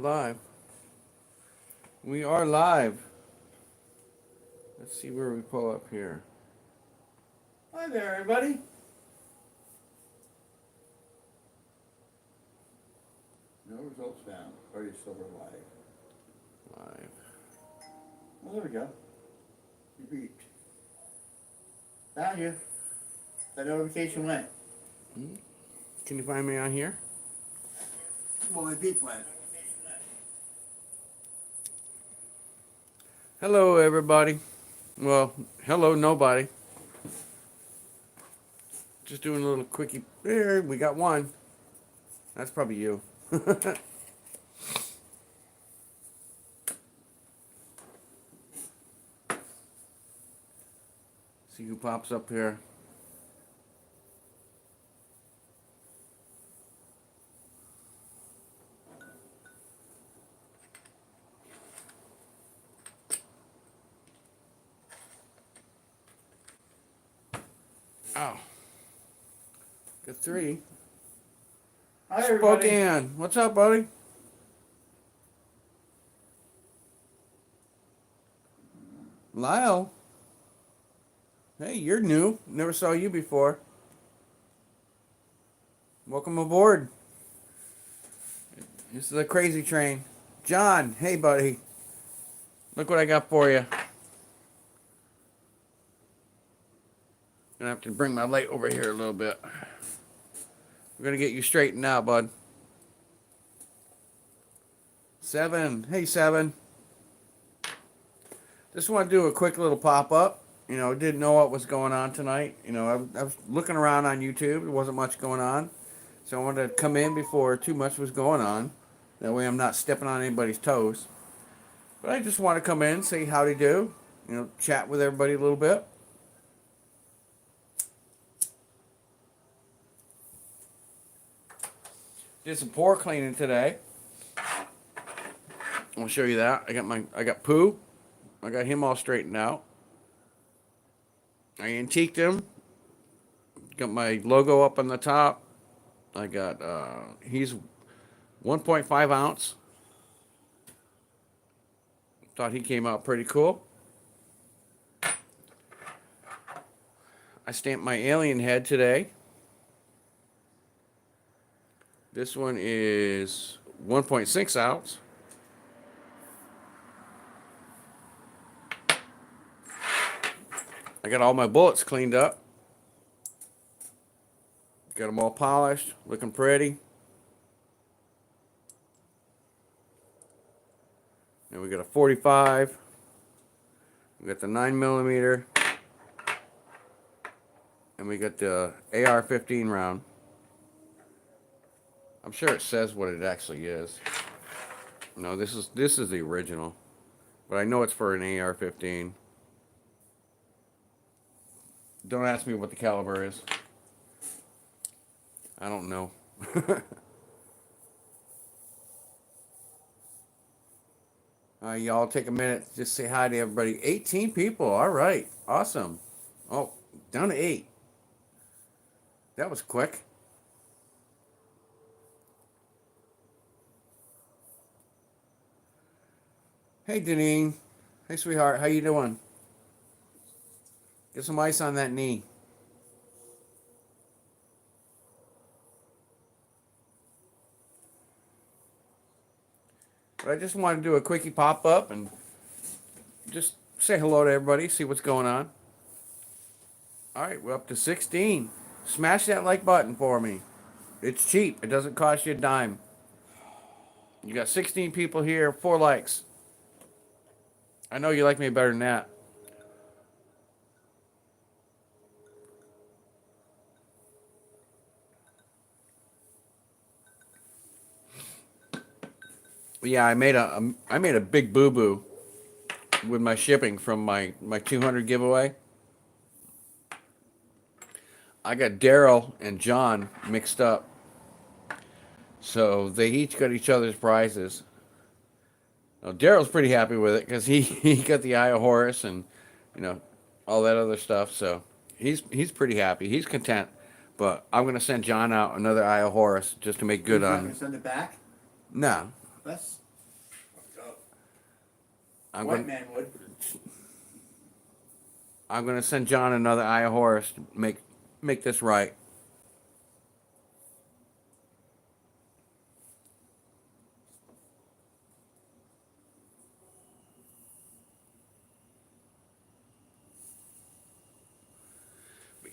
Live. We are live. Let's see where we pull up here. Hi there, everybody. No results found. Cartier Silver live. Live. Well, there we go. You beeped. Found you. That notification went. Can you find me on here? Well, my beep went. Hello, everybody. Well, hello, nobody. Just doing a little quickie. There, we got one. That's probably you. See who pops up here. Oh. Got three. Hi, everybody. Spokane. What's up, buddy? Lyle. Hey, you're new. Never saw you before. Welcome aboard. This is a crazy train. John, hey, buddy. Look what I got for you. Gonna have to bring my light over here a little bit. We're gonna get you straightened out, bud. Seven. Hey, Seven. Just want to do a quick little pop-up. You know, didn't know what was going on tonight. You know, I was looking around on YouTube. There wasn't much going on. So I wanted to come in before too much was going on. That way I'm not stepping on anybody's toes. But I just want to come in, say howdy do. You know, chat with everybody a little bit. Did some pour cleaning today. I'll show you that. I got Pooh. I got him all straightened out. I antiqued him. Got my logo up on the top. I got he's 1.5 ounce. Thought he came out pretty cool. I stamped my alien head today. This one is 1.6 ounce. I got all my bullets cleaned up. Got them all polished, looking pretty. And we got a 45. We got the 9mm. And we got the AR-15 round. I'm sure it says what it actually is. No, this is the original. But I know it's for an AR-15. Don't ask me what the caliber is. I don't know. Y'all take a minute to just say hi to everybody. 18 people. All right. Awesome. Oh, down to 8. That was quick. Hey, Deneen. Hey, sweetheart. How you doing? Get some ice on that knee. But I just want to do a quickie pop-up and just say hello to everybody, see what's going on. All right, we're up to 16. Smash that like button for me. It's cheap. It doesn't cost you a dime. You got 16 people here, 4 likes. I know you like me better than that. Yeah, I made a big boo-boo with my shipping from my 200 giveaway. I got Daryl and John mixed up. So they each got each other's prizes. Now, Daryl's pretty happy with it because he got the Eye of Horus and, you know, all that other stuff. So he's pretty happy. He's content. But I'm gonna send John out another Eye of Horus just to make good He's not on. gonna send it back? No. That's I'm White gonna man would. I'm gonna send John another Eye of Horus to make this right.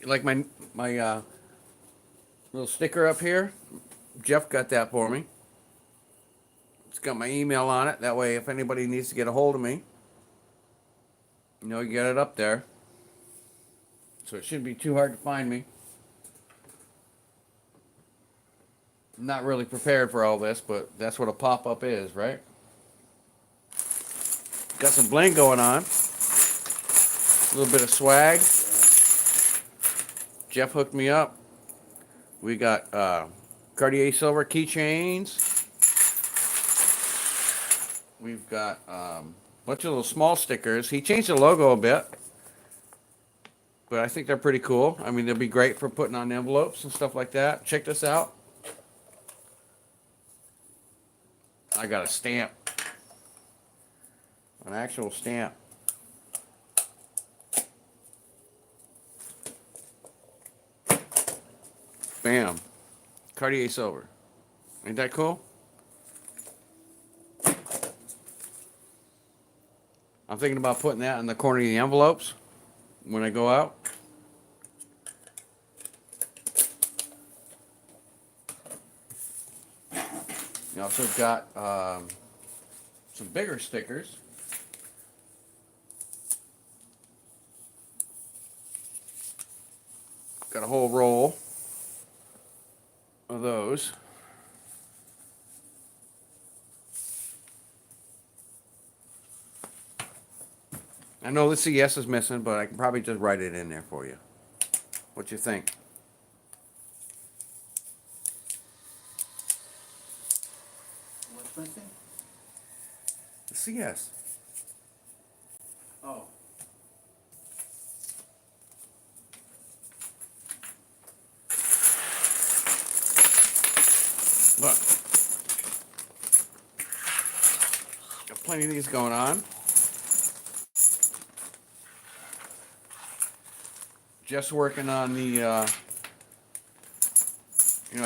Like my little sticker up here, Jeff got that for me. It's got my email on it. That way, if anybody needs to get a hold of me, you get it up there. So it shouldn't be too hard to find me. I'm not really prepared for all this, but that's what a pop-up is, right? Got some bling going on. A little bit of swag. Jeff hooked me up. We got Cartier Silver keychains. We've got a bunch of little small stickers. He changed the logo a bit, but I think they're pretty cool. I mean, they'll be great for putting on envelopes and stuff like that. Check this out. I got a stamp. An actual stamp. Bam. Cartier Silver. Ain't that cool? I'm thinking about putting that in the corner of the envelopes when I go out. You also got some bigger stickers. Got a whole roll of those. I know the CS is missing, but I can probably just write it in there for you. What you think? What's missing? The CS. Oh. Look. Got plenty of these going on. Just working on the, I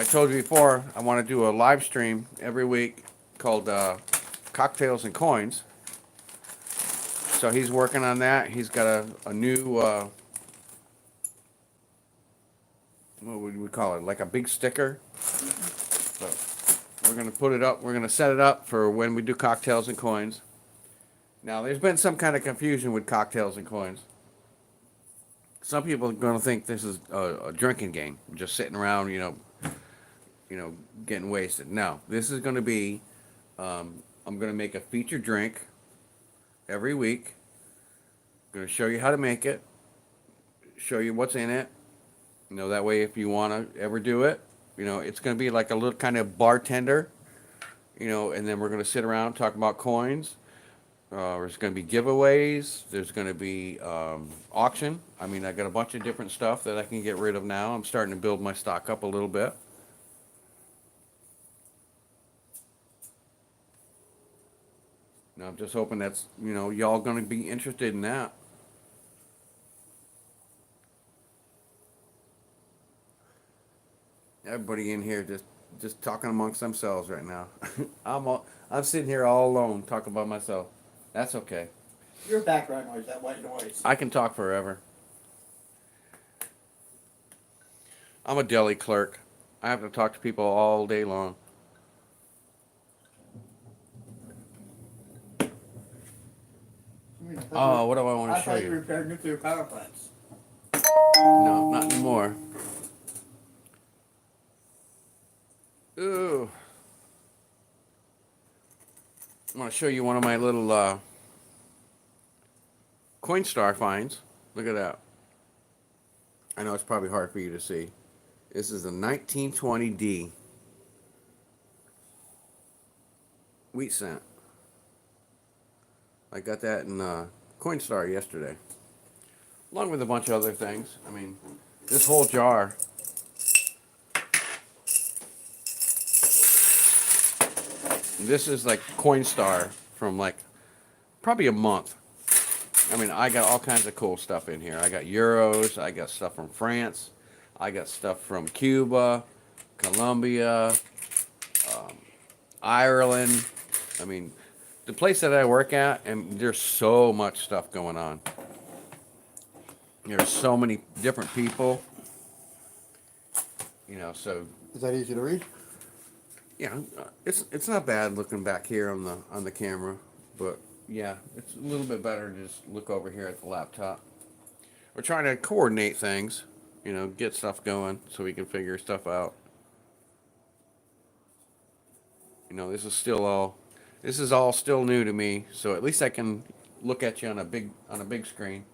told you before, I want to do a live stream every week called Cocktails and Coins. So he's working on that. He's got a new, what would we call it? Like a big sticker. So we're going to put it up. We're going to set it up for when we do Cocktails and Coins. Now, there's been some kind of confusion with Cocktails and Coins. Some people are going to think this is a drinking game, just sitting around, getting wasted. No, this is going to be, I'm going to make a featured drink every week. I'm going to show you how to make it, show you what's in it. That way if you want to ever do it, it's going to be like a little kind of bartender, and then we're going to sit around talk about coins. There's going to be giveaways. There's going to be auction. I mean, I got a bunch of different stuff that I can get rid of now. I'm starting to build my stock up a little bit. Now, I'm just hoping that's, y'all going to be interested in that. Everybody in here just talking amongst themselves right now. I'm sitting here all alone talking about myself. That's okay. Your background noise, that white noise. I can talk forever. I'm a deli clerk. I have to talk to people all day long. Oh, what do I want to show I thought you you? repaired nuclear power plants. No, not anymore. Ooh. I want to show you one of my little Coinstar finds. Look at that. I know it's probably hard for you to see. This is a 1920D wheat cent. I got that in Coinstar yesterday, along with a bunch of other things. I mean, this whole jar. This is like Coinstar from like probably a month. I mean, I got all kinds of cool stuff in here. I got euros. I got stuff from France. I got stuff from Cuba, Colombia, Ireland. I mean, the place that I work at, and there's so much stuff going on. There's so many different people. So Is that easy to read? yeah, it's not bad looking back here on the camera, but yeah, it's a little bit better to just look over here at the laptop. We're trying to coordinate things, get stuff going so we can figure stuff out. This is all still new to me, so at least I can look at you on a big screen,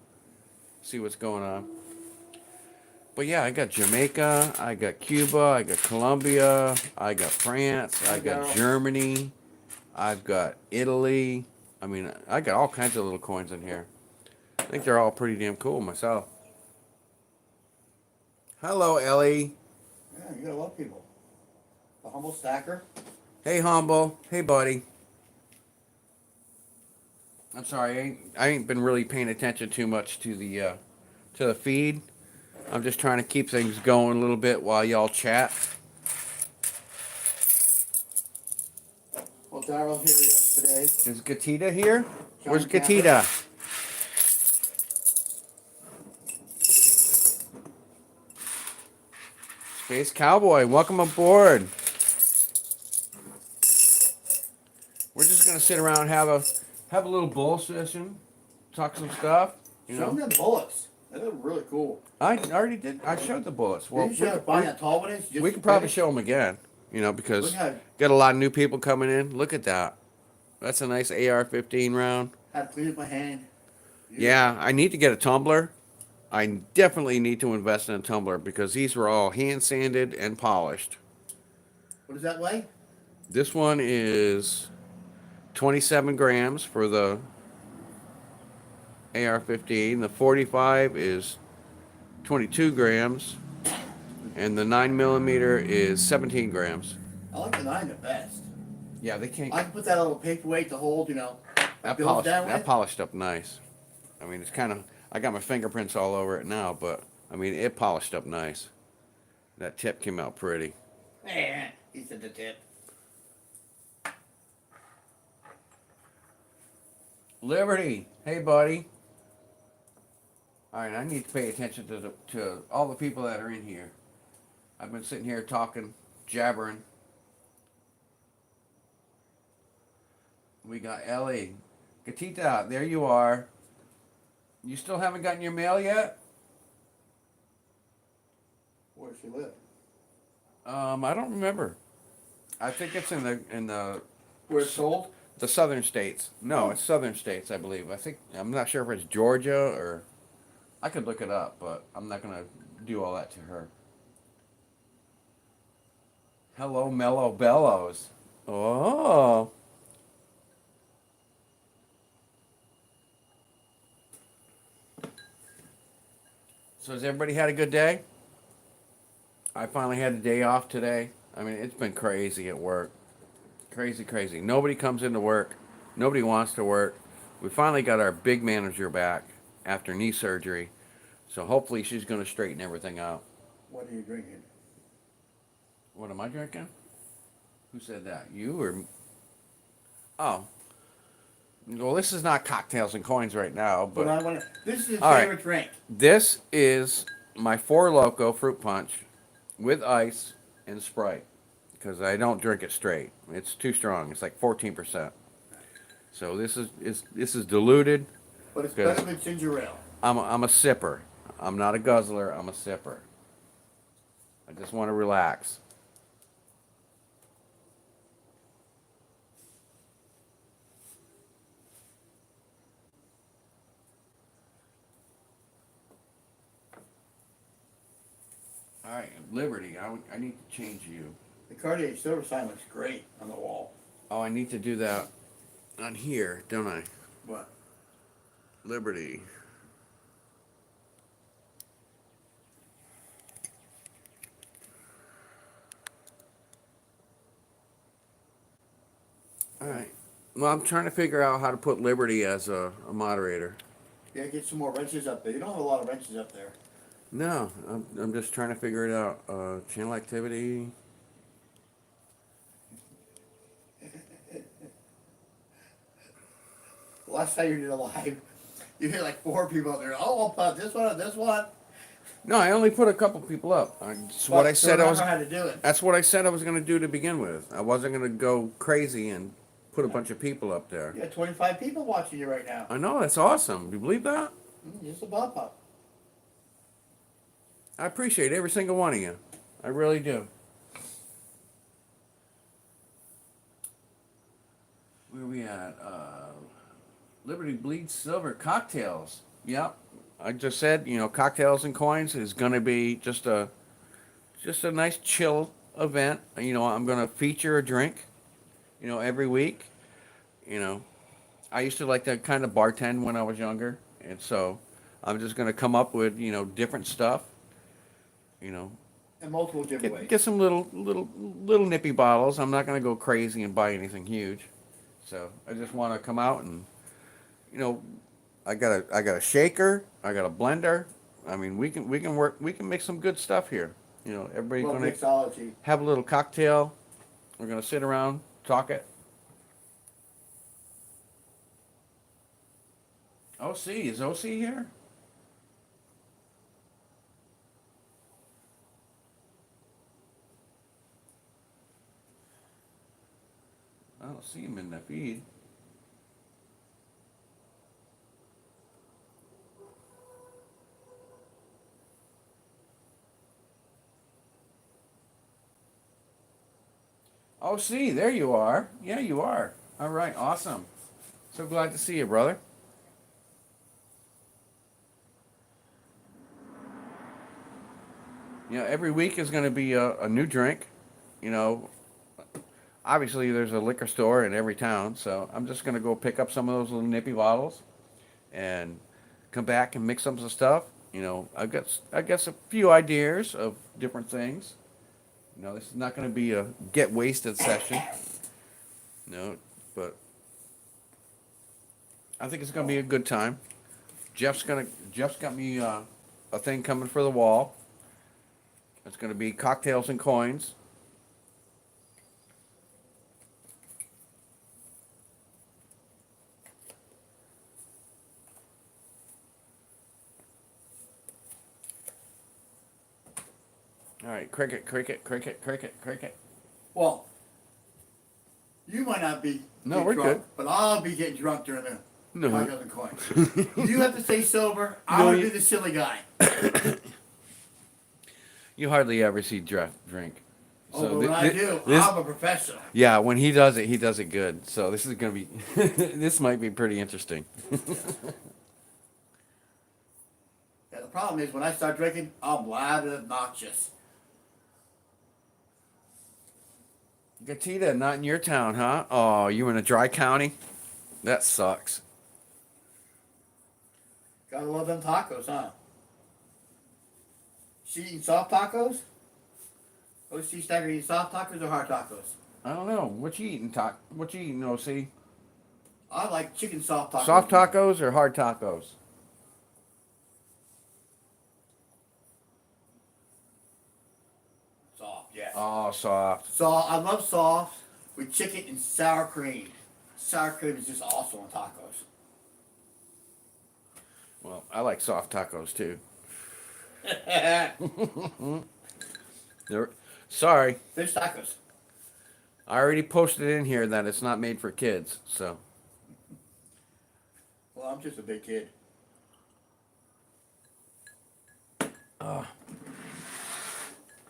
see what's going on. But yeah, I got Jamaica, I got Cuba, I got Colombia, I got France, I got Germany, I've got Italy. I mean, I got all kinds of little coins in here. I think they're all pretty damn cool myself. Hello, Ellie. Yeah, you got a lot of people. The humble stacker. Hey, Humble. Hey, buddy. I'm sorry, I ain't been really paying attention too much to the feed. I'm just trying to keep things going a little bit while y'all chat. Well, Daryl's here today. Is Gatita here? John Where's Capper. Gatita? Space Cowboy, welcome aboard. We're just gonna sit around and have a little bull session, talk some stuff. Show them the bullets. They look really cool. I already did. I showed the bullets. Well, you show buying that tall one is. We could probably show them again. Because got a lot of new people coming in. Look at that. That's a nice AR-15 round. I had to clean up my hand. Yeah, I need to get a tumbler. I definitely need to invest in a tumbler because these were all hand sanded and polished. What does that weigh? This one is 27 grams for the AR-15. The 45 is 22 grams. And the 9mm is 17 grams. I like the 9 the best. Yeah, they can't. I can put that little paperweight to hold, That polished up nice. I mean, it's kind of. I got my fingerprints all over it now, but I mean, it polished up nice. That tip came out pretty. Yeah, he said the tip. Liberty, hey buddy. All right, I need to pay attention to all the people that are in here. I've been sitting here talking, jabbering. We got Ellie. Gatita, there you are. You still haven't gotten your mail yet? Where does she live? I don't remember. I think it's in the Where it's sold? the southern states. No, it's southern states, I believe. I'm not sure if it's Georgia or I could look it up, but I'm not gonna do all that to her. Hello, Mellow Bellows. Oh. So has everybody had a good day? I finally had a day off today. I mean, it's been crazy at work. Crazy, crazy. Nobody comes into work. Nobody wants to work. We finally got our big manager back after knee surgery. So hopefully she's going to straighten everything out. What are you drinking? What am I drinking? Who said that? You or... Oh. Well, this is not cocktails and coins right now, but... This is his All right. favorite drink. This is my Four Loko fruit punch with ice and Sprite. Because I don't drink it straight. It's too strong. It's like 14%. So this is diluted. But it's better than ginger ale. I'm a sipper. I'm not a guzzler. I'm a sipper. I just want to relax. All right, Liberty. I need to change you. The Cartier Silver sign looks great on the wall. Oh, I need to do that on here, don't I? What? Liberty. All right, Well, I'm trying to figure out how to put Liberty as a moderator. Yeah, get some more wrenches up there. You don't have a lot of wrenches up there. No, I'm just trying to figure it out. Channel activity. The last time you did a live, you hit like 4 people up there. Oh, I'll put this one and this one. No, I only put a couple people up. That's But what I to said I was. remember how to do it. That's what I said I was going to do to begin with. I wasn't going to go crazy and put a bunch of people up there. You got 25 people watching you right now. I know, that's awesome. You believe that? Just a bump up. I appreciate every single one of you. I really do. Where are we at? Liberty Bleeds Silver cocktails. Yep. I just said, cocktails and coins is going to be just a nice chill event. I'm going to feature a drink, every week. I used to like to kind of bartend when I was younger, and so I'm just going to come up with, different stuff. You know, And multiple giveaways. get some little nippy bottles. I'm not going to go crazy and buy anything huge. So I just want to come out and, I got a shaker. I got a blender. I mean, we can make some good stuff here. Everybody's Well, going to mixology. have a little cocktail. We're going to sit around, talk it. OC, is OC here? I don't see him in the feed. OC, there you are. Yeah, you are. All right, awesome. So glad to see you, brother. Every week is going to be a new drink. You know, Obviously there's a liquor store in every town, so I'm just going to go pick up some of those little nippy bottles and come back and mix up some stuff. I got a few ideas of different things. This is not going to be a get wasted session. But I think it's going to be a good time. Jeff's got me a thing coming for the wall. It's going to be cocktails and coins. All right, cricket, cricket, cricket, cricket, cricket. Well, you might not be No, get we're drunk, good. but I'll be getting drunk during the No. cocktails and coins. You have to stay sober. I'm No, gonna you- be the silly guy. You hardly ever see Jeff drink. Oh, but when I do, this- I'm a professional. Yeah, when he does it good. So this is gonna be, this might be pretty interesting. Yeah, the problem is when I start drinking, I'm loud and obnoxious. Gatita, not in your town, huh? Oh, you in a dry county? That sucks. Gotta love them tacos, huh? She eating soft tacos? OC Stagger eating soft tacos or hard tacos? I don't know. What you eating, What you eating, OC? I like chicken soft tacos. Soft tacos or hard tacos? Soft, yes. Oh, soft. So I love soft with chicken and sour cream. Sour cream is just awesome on tacos. Well, I like soft tacos too. Sorry, Fish tacos. I already posted in here that it's not made for kids. So Well, I'm just a big kid.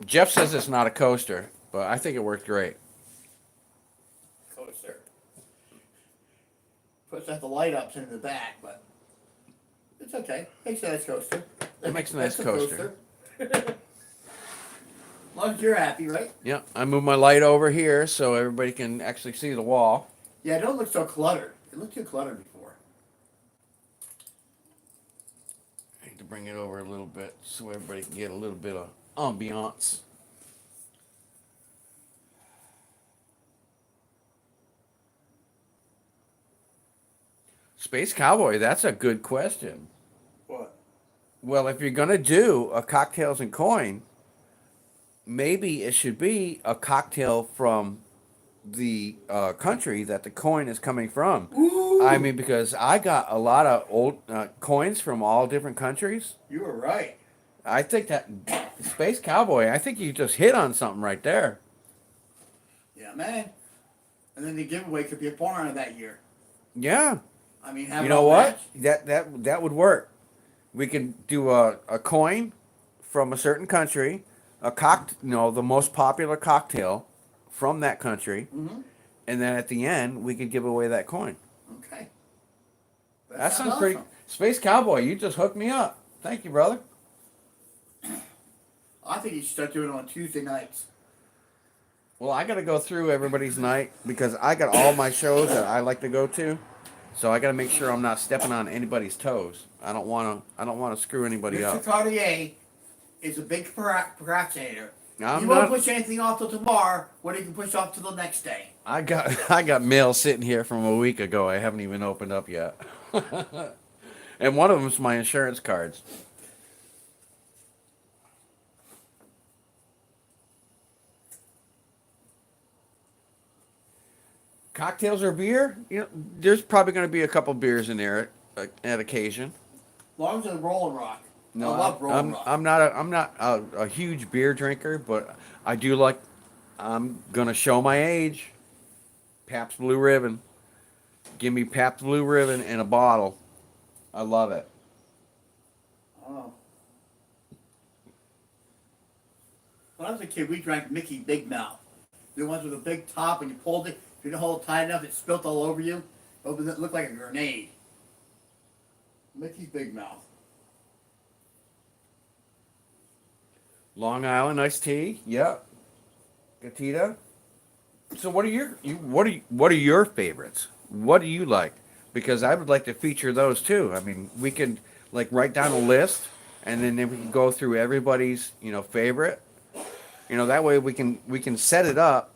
Jeff says it's not a coaster, but I think it worked great. Coaster. Puts out the light ups in the back, but it's okay. Makes a nice coaster. It makes a nice That's coaster. As long as you're happy, right? Yeah, I moved my light over here so everybody can actually see the wall. Yeah, don't look so cluttered. It looked too cluttered before. I need to bring it over a little bit so everybody can get a little bit of ambiance. Space Cowboy, that's a good question. What? Well, if you're gonna do a cocktails and coin, maybe it should be a cocktail from the country that the coin is coming from. I Ooh, mean, because I got a lot of old coins from all different countries. you were right. I think that Space Cowboy, I think you just hit on something right there. Yeah, man. And then the giveaway could be a porn that year. Yeah. I mean, have You it know all what? match. That would work. We can do a coin from a certain country, the most popular cocktail from that country, Mm-hmm. and then at the end we could give away that coin. Okay. That That sounds sounds pretty. awesome. Space Cowboy, you just hooked me up. Thank you, brother. I think you should start doing it on Tuesday nights. Well, I got to go through everybody's night because I got all my shows that I like to go to. So I got to make sure I'm not stepping on anybody's toes. I don't want to. I don't want to screw anybody Mr. up. Cartier is a big procrastinator. I'm He won't not. push anything off till tomorrow, what he can push off till the next day. I got I got mail sitting here from a week ago. I haven't even opened up yet. And one of them's my insurance cards. Cocktails or beer? There's probably going to be a couple beers in there at occasion. As long as it's Rolling Rock. No, I love Rolling Rock. I'm not a huge beer drinker, but I do like. I'm gonna show my age. Pabst Blue Ribbon. Give me Pabst Blue Ribbon in a bottle. I love it. Oh. When I was a kid, we drank Mickey Big Mouth. The ones with a big top, and you pulled it. If you didn't hold it tight enough, it spilt all over you. It looked like a grenade. Mickey's Big Mouth. Long Island iced tea. Yep. Gatita. So what are your favorites? What do you like? Because I would like to feature those too. I mean, we can like write down a list, and then we can go through everybody's favorite. That way we can set it up,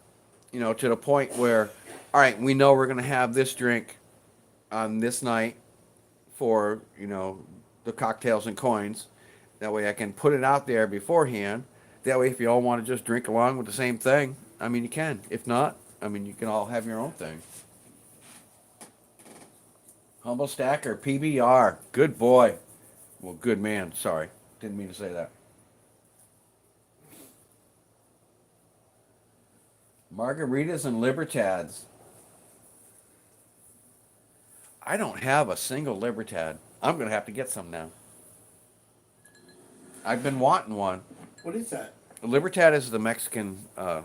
to the point where, all right, we know we're gonna have this drink on this night for the cocktails and coins. That way I can put it out there beforehand. That way, if you all want to just drink along with the same thing, I mean, you can. If not, I mean, you can all have your own thing. Humble Stacker, PBR. Good boy. Well, good man. Sorry. Didn't mean to say that. Margaritas and Libertads. I don't have a single Libertad. I'm going to have to get some now. I've been wanting one. What is that? The Libertad is the Mexican, the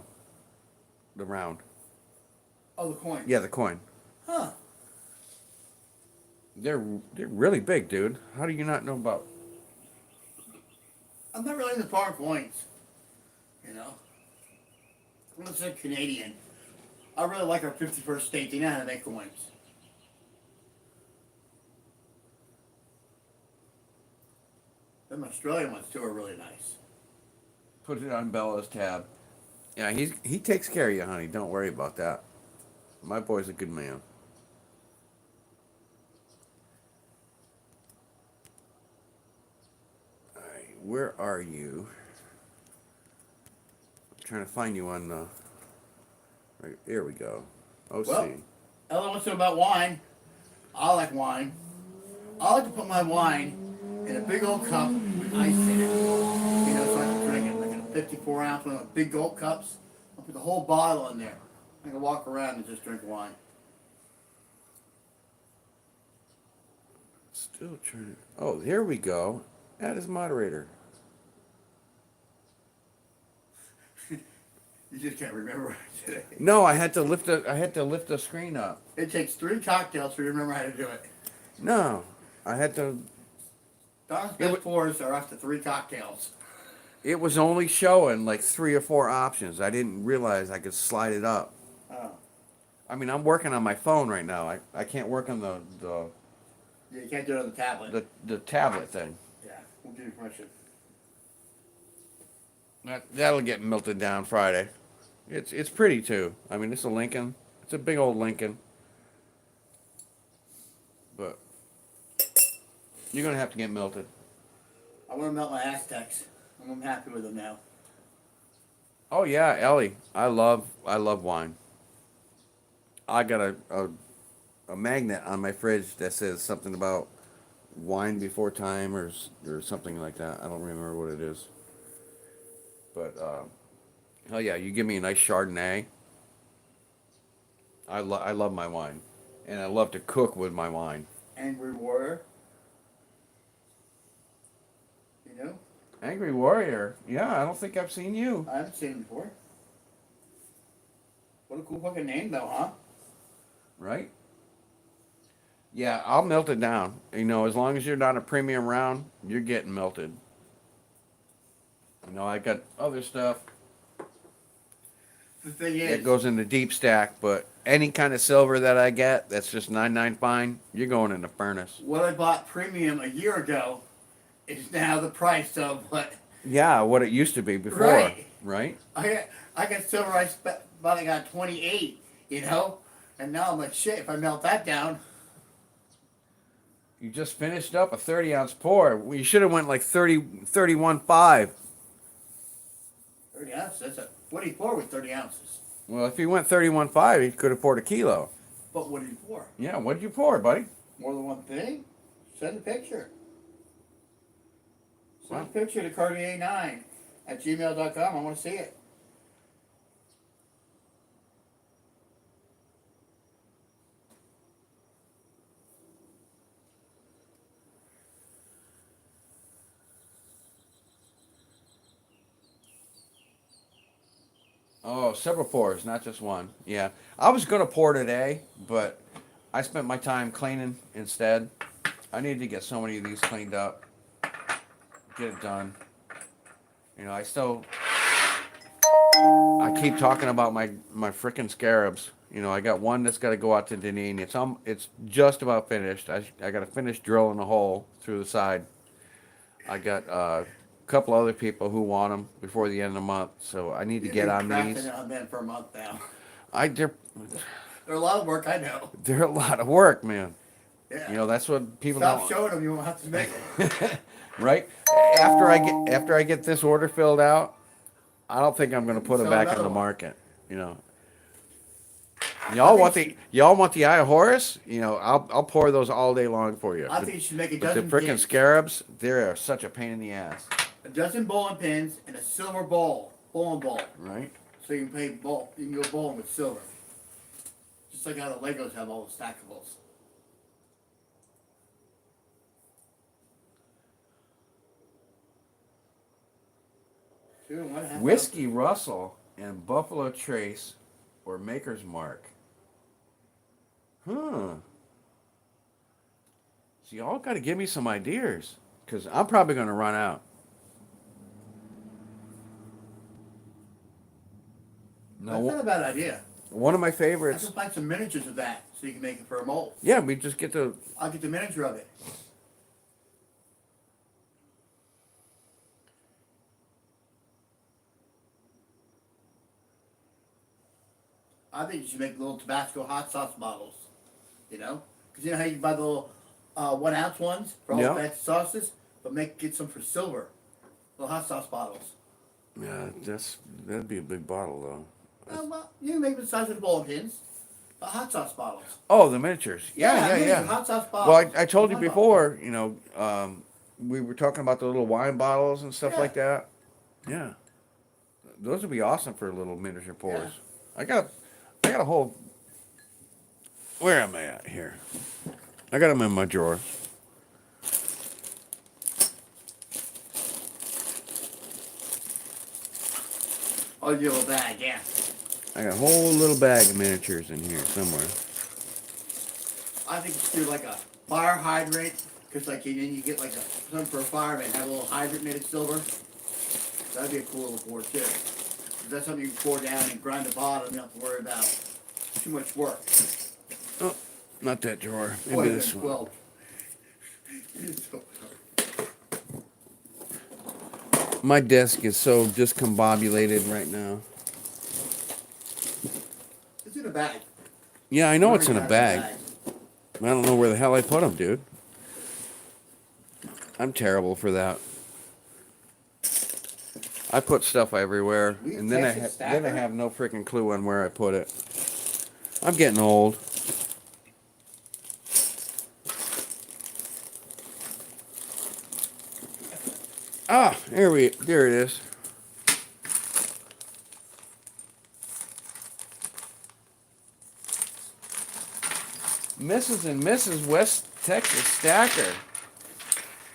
round. Oh, the coin. Yeah, the coin. Huh. They're really big, dude. How do you not know about? I'm not really into foreign coins. I'm gonna say Canadian. I really like our 51st state. They know how to make coins. Them Australian ones too are really nice. Put it on Bella's tab. Yeah, he takes care of you, honey. Don't worry about that. My boy's a good man. All right, where are you? I'm trying to find you on the. Right, there we go. OC. Well, Ella wants to know about wine. I like wine. I like to put my wine in a big old cup with ice in it. So I can drink it like in a 54-ounce one of the big gold cups. I'll put the whole bottle in there. I can walk around and just drink wine. Still trying. Oh, here we go. Add as moderator. You just can't remember today. No, I had to lift the screen up. It takes 3 cocktails for you to remember how to do it. No, I had to. Don's It best wa- pours are after 3 cocktails. It was only showing like 3 or 4 options. I didn't realize I could slide it up. Oh. I mean, I'm working on my phone right now. I can't work on Yeah, you can't do it on the tablet. the tablet thing. Yeah, we'll give you permission. That'll get melted down Friday. It's pretty too. I mean, it's a Lincoln. It's a big old Lincoln. But You're gonna have to get melted. I want to melt my Aztecs. I'm happy with them now. Oh yeah, Ellie. I love wine. I got a magnet on my fridge that says something about wine before time or something like that. I don't remember what it is. But hell yeah, you give me a nice Chardonnay. I love my wine, and I love to cook with my wine. Angry Warrior. You know, Angry Warrior. Yeah, I don't think I've seen you. I haven't seen him before. What a cool fucking name, though, huh? Right? Yeah, I'll melt it down. You know, as long as you're not a premium round, you're getting melted. You know, I got other stuff The thing that is, goes in the deep stack, but any kind of silver that I get that's just 99 fine, you're going in the furnace. what I bought premium a year ago is now the price of what. Yeah, what it used to be before, Right. right? I got silver bought. I got 28. You know, and now I'm like shit. If I melt that down, You just finished up a 30-ounce pour. You should have went like 30, 31.5. 30 ounces. That's a. What do you pour with 30 ounces? Well, if he went 31.5, he could have poured a kilo. But what do you pour? Yeah, what did you pour, buddy? More than one thing? Send a picture. Send Wow. a picture to cartier9@gmail.com. I want to see it. Oh, several pours, not just one. Yeah. I was going to pour today, but I spent my time cleaning instead. I need to get so many of these cleaned up, get it done. You know, I keep talking about my frickin' scarabs. You know, I got one that's got to go out to Deneen. It's just about finished. I got to finish drilling a hole through the side. I got a couple other people who want them before the end of the month, so I need to get on these. Crafting on them for a month now. They're They're a lot of work, I know. they're a lot of work, man. Yeah. You know, that's what people Stop don't. showing them. You won't have to make them. Right? After I get this order filled out, I don't think I'm going to put them Sell back in another the one. market. You know, y'all want the Eye of Horus? You know, I'll pour those all day long for you. I think you should make a But the dozen frickin' pins. scarabs, they're such a pain in the ass. A dozen bowling pins and a silver bowling ball. Right? So you can play bowl. You can go bowling with silver. Just like how the Legos have all the stackables. Dude, what happened? Whiskey Russell and Buffalo Trace or Maker's Mark. Huh. So y'all got to give me some ideas, because I'm probably going to run out. That's No, not a bad idea. one of my I favorites. can find some miniatures of that so you can make it for a mold. Yeah, we just get to. I'll get the miniature of it. I think you should make little Tabasco hot sauce bottles. You know? Because you know how you buy the little 1 ounce ones for all Yeah. the fancy sauces? But get some for silver. Little hot sauce bottles. Yeah, that'd be a big bottle though. Well, you can make them the size of the bowling pins. Hot sauce bottles. Oh, the miniatures. Yeah. miniature Hot sauce bottles. Well, I told you Wine bottles. before. You know, we were talking about the little wine bottles and stuff Yeah. like that. Yeah, those would be awesome for little miniature pours. Yeah. I got a whole. Where am I at here? I got them in my drawer. Oh, your little bag, yeah. I got a whole little bag of miniatures in here somewhere. I think you should do like a fire hydrant, because like then you get like something for a fireman, have a little hydrant made of silver. That'd be a cool little pour too. 'Cause that's something you can pour down and grind the bottom. You don't have to worry about too much work. Oh, not that drawer. Maybe Boy, this that's one. 12. It's so- My desk is so discombobulated right now. It's in a bag. Yeah, I know it's in a It's bag. I don't know where the hell I put them, dude. I'm terrible for that. I put stuff everywhere, We and then I Texas then I stacker? have no freaking clue on where I put it. I'm getting old. Ah, there it is. Mrs. and Mrs. West Texas Stacker,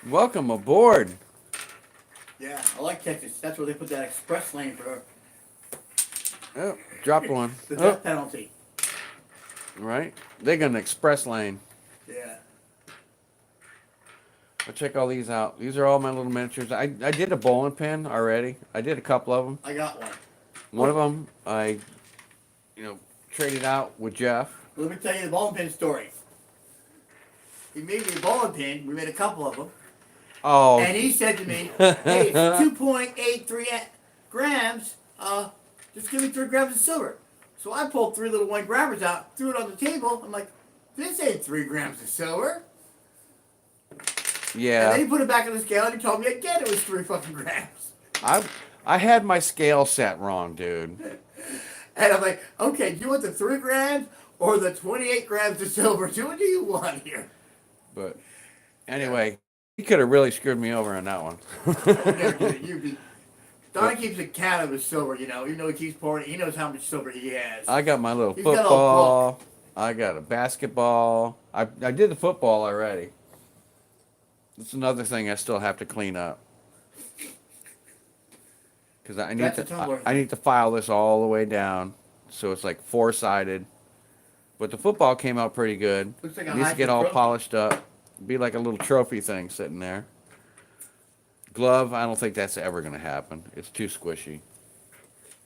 welcome aboard. Yeah, I like Texas. That's where they put that express lane for Oh, dropped one. the Oh, death penalty. right. They got an express lane. Yeah. I'll check all these out. These are all my little miniatures. I did a bowling pin already. I did a couple of them. I got one. One of them I, traded out with Jeff. Let me tell you the bowling pin story. He made me a bowling pin. We made a couple of them. Oh, And he said to me, hey, it's 2.83 grams. Just give me 3 grams of silver. So I pulled 3 little 1 grammers out, threw it on the table. I'm like, this ain't 3 grams of silver. And then he yeah. put it back on the scale and he told me again it was 3 fucking grams. I had my scale set wrong, dude. And I'm like, okay, do you want the 3 grams or the 28 grams of silver? What do you want here? But anyway, he could have really screwed me over on that one. You never did it. You be. Don But keeps a count of his silver, even though he keeps pouring it, he knows how much silver he has. I got my little He's got a football. I got a basketball. I did the football already. That's another thing I still have to clean up. Because That's a tumbler. I need to file this all the way down, so it's like 4-sided. But the football came out pretty good. Looks like a It needs high to get school all trophy. polished up. Be like a little trophy thing sitting there. Glove, I don't think that's ever gonna happen. It's too squishy.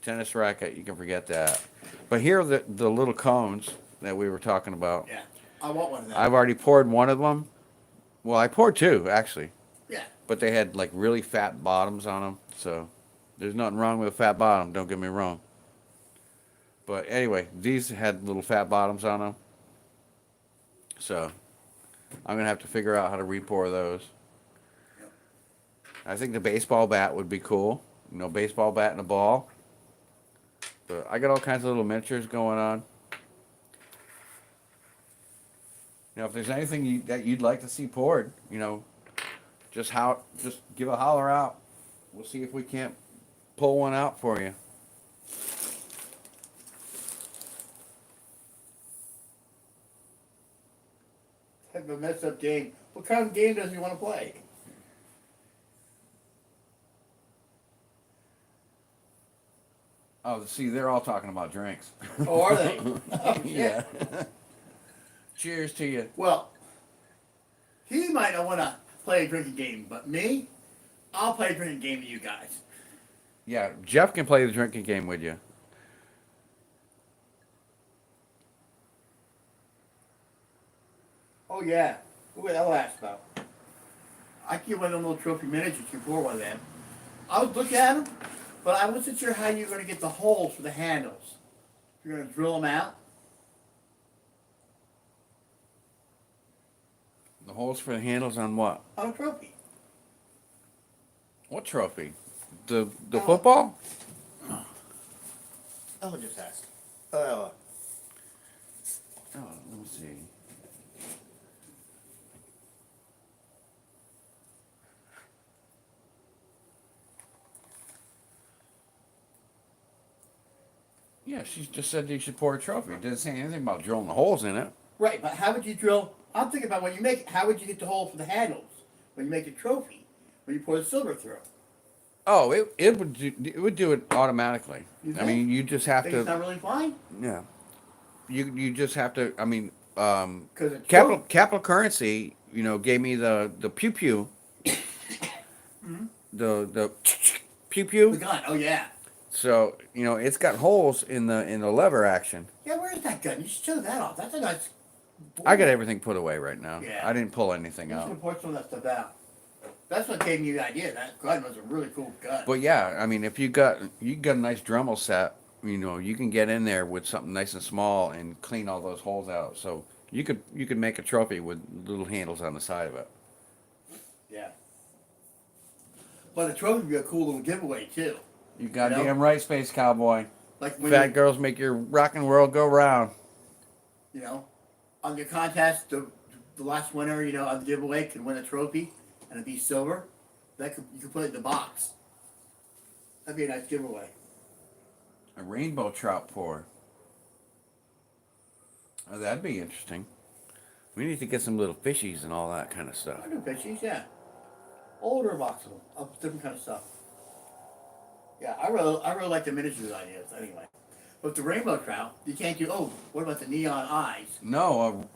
Tennis racket, you can forget that. But here are the little cones that we were talking about. Yeah, I want one of them. I've already poured one of them. Well, I poured two actually, Yeah, but they had like really fat bottoms on them. So there's nothing wrong with a fat bottom. Don't get me wrong. But anyway, these had little fat bottoms on them. So I'm gonna have to figure out how to re-pour those. Yep. I think the baseball bat would be cool. Baseball bat and a ball. But I got all kinds of little miniatures going on. If there's anything that you'd like to see poured, just give a holler out. We'll see if we can't pull one out for you. have a messed up game. What kind of game does he want to play? Oh, see, they're all talking about drinks. Oh, are they? Oh, shit. Yeah. Cheers to you. Well, he might not want to play a drinking game, but me, I'll play a drinking game with you guys. Yeah, Jeff can play the drinking game with you. Oh, yeah. What I'll ask about. I can get one of them little trophy miniatures. You can pour one of them. I would look at them, but I wasn't sure how you're going to get the holes for the handles. You're going to drill them out. The holes for the handles on what? On a trophy. What trophy? The Oh. football? I'll just ask. Oh, let me see. Yeah, she just said you should pour a trophy. It didn't say anything about drilling the holes in it. Right, but how would you drill? I'm thinking about when you make it, how would you get the hole for the handles? When you make a trophy, when you pour the silver through. Oh, it would do it automatically. You I think? mean, you just have Think it's to. not really fine? Yeah. You just have to. I mean, Because it's capital currency. Gave me the pew pew. The pew the pew. gun. Oh yeah. So it's got holes in the lever action. Yeah, where is that gun? You should show that off. That's a nice. I got everything put away right now. Yeah. I didn't pull anything You should out. have poured some of that stuff out. That's what gave me the idea. That gun was a really cool gun. But yeah, I mean, if you got a nice Dremel set, you can get in there with something nice and small and clean all those holes out. So you could make a trophy with little handles on the side of it. Yeah. But the trophy would be a cool little giveaway too. You goddamn right, Space Cowboy. Like when Fat girls make your rockin' world go round. you know, on the contest, the last winner, of the giveaway could win a trophy, and it'd be silver. You could put it in the box. That'd be a nice giveaway. A rainbow trout pour. Oh, that'd be interesting. We need to get some little fishies and all that kind of stuff. I do fishies, yeah. Older box of different kind of stuff. Yeah, I really like the miniatures ideas anyway. But the rainbow trout, you can't do. Oh, what about the neon eyes? No,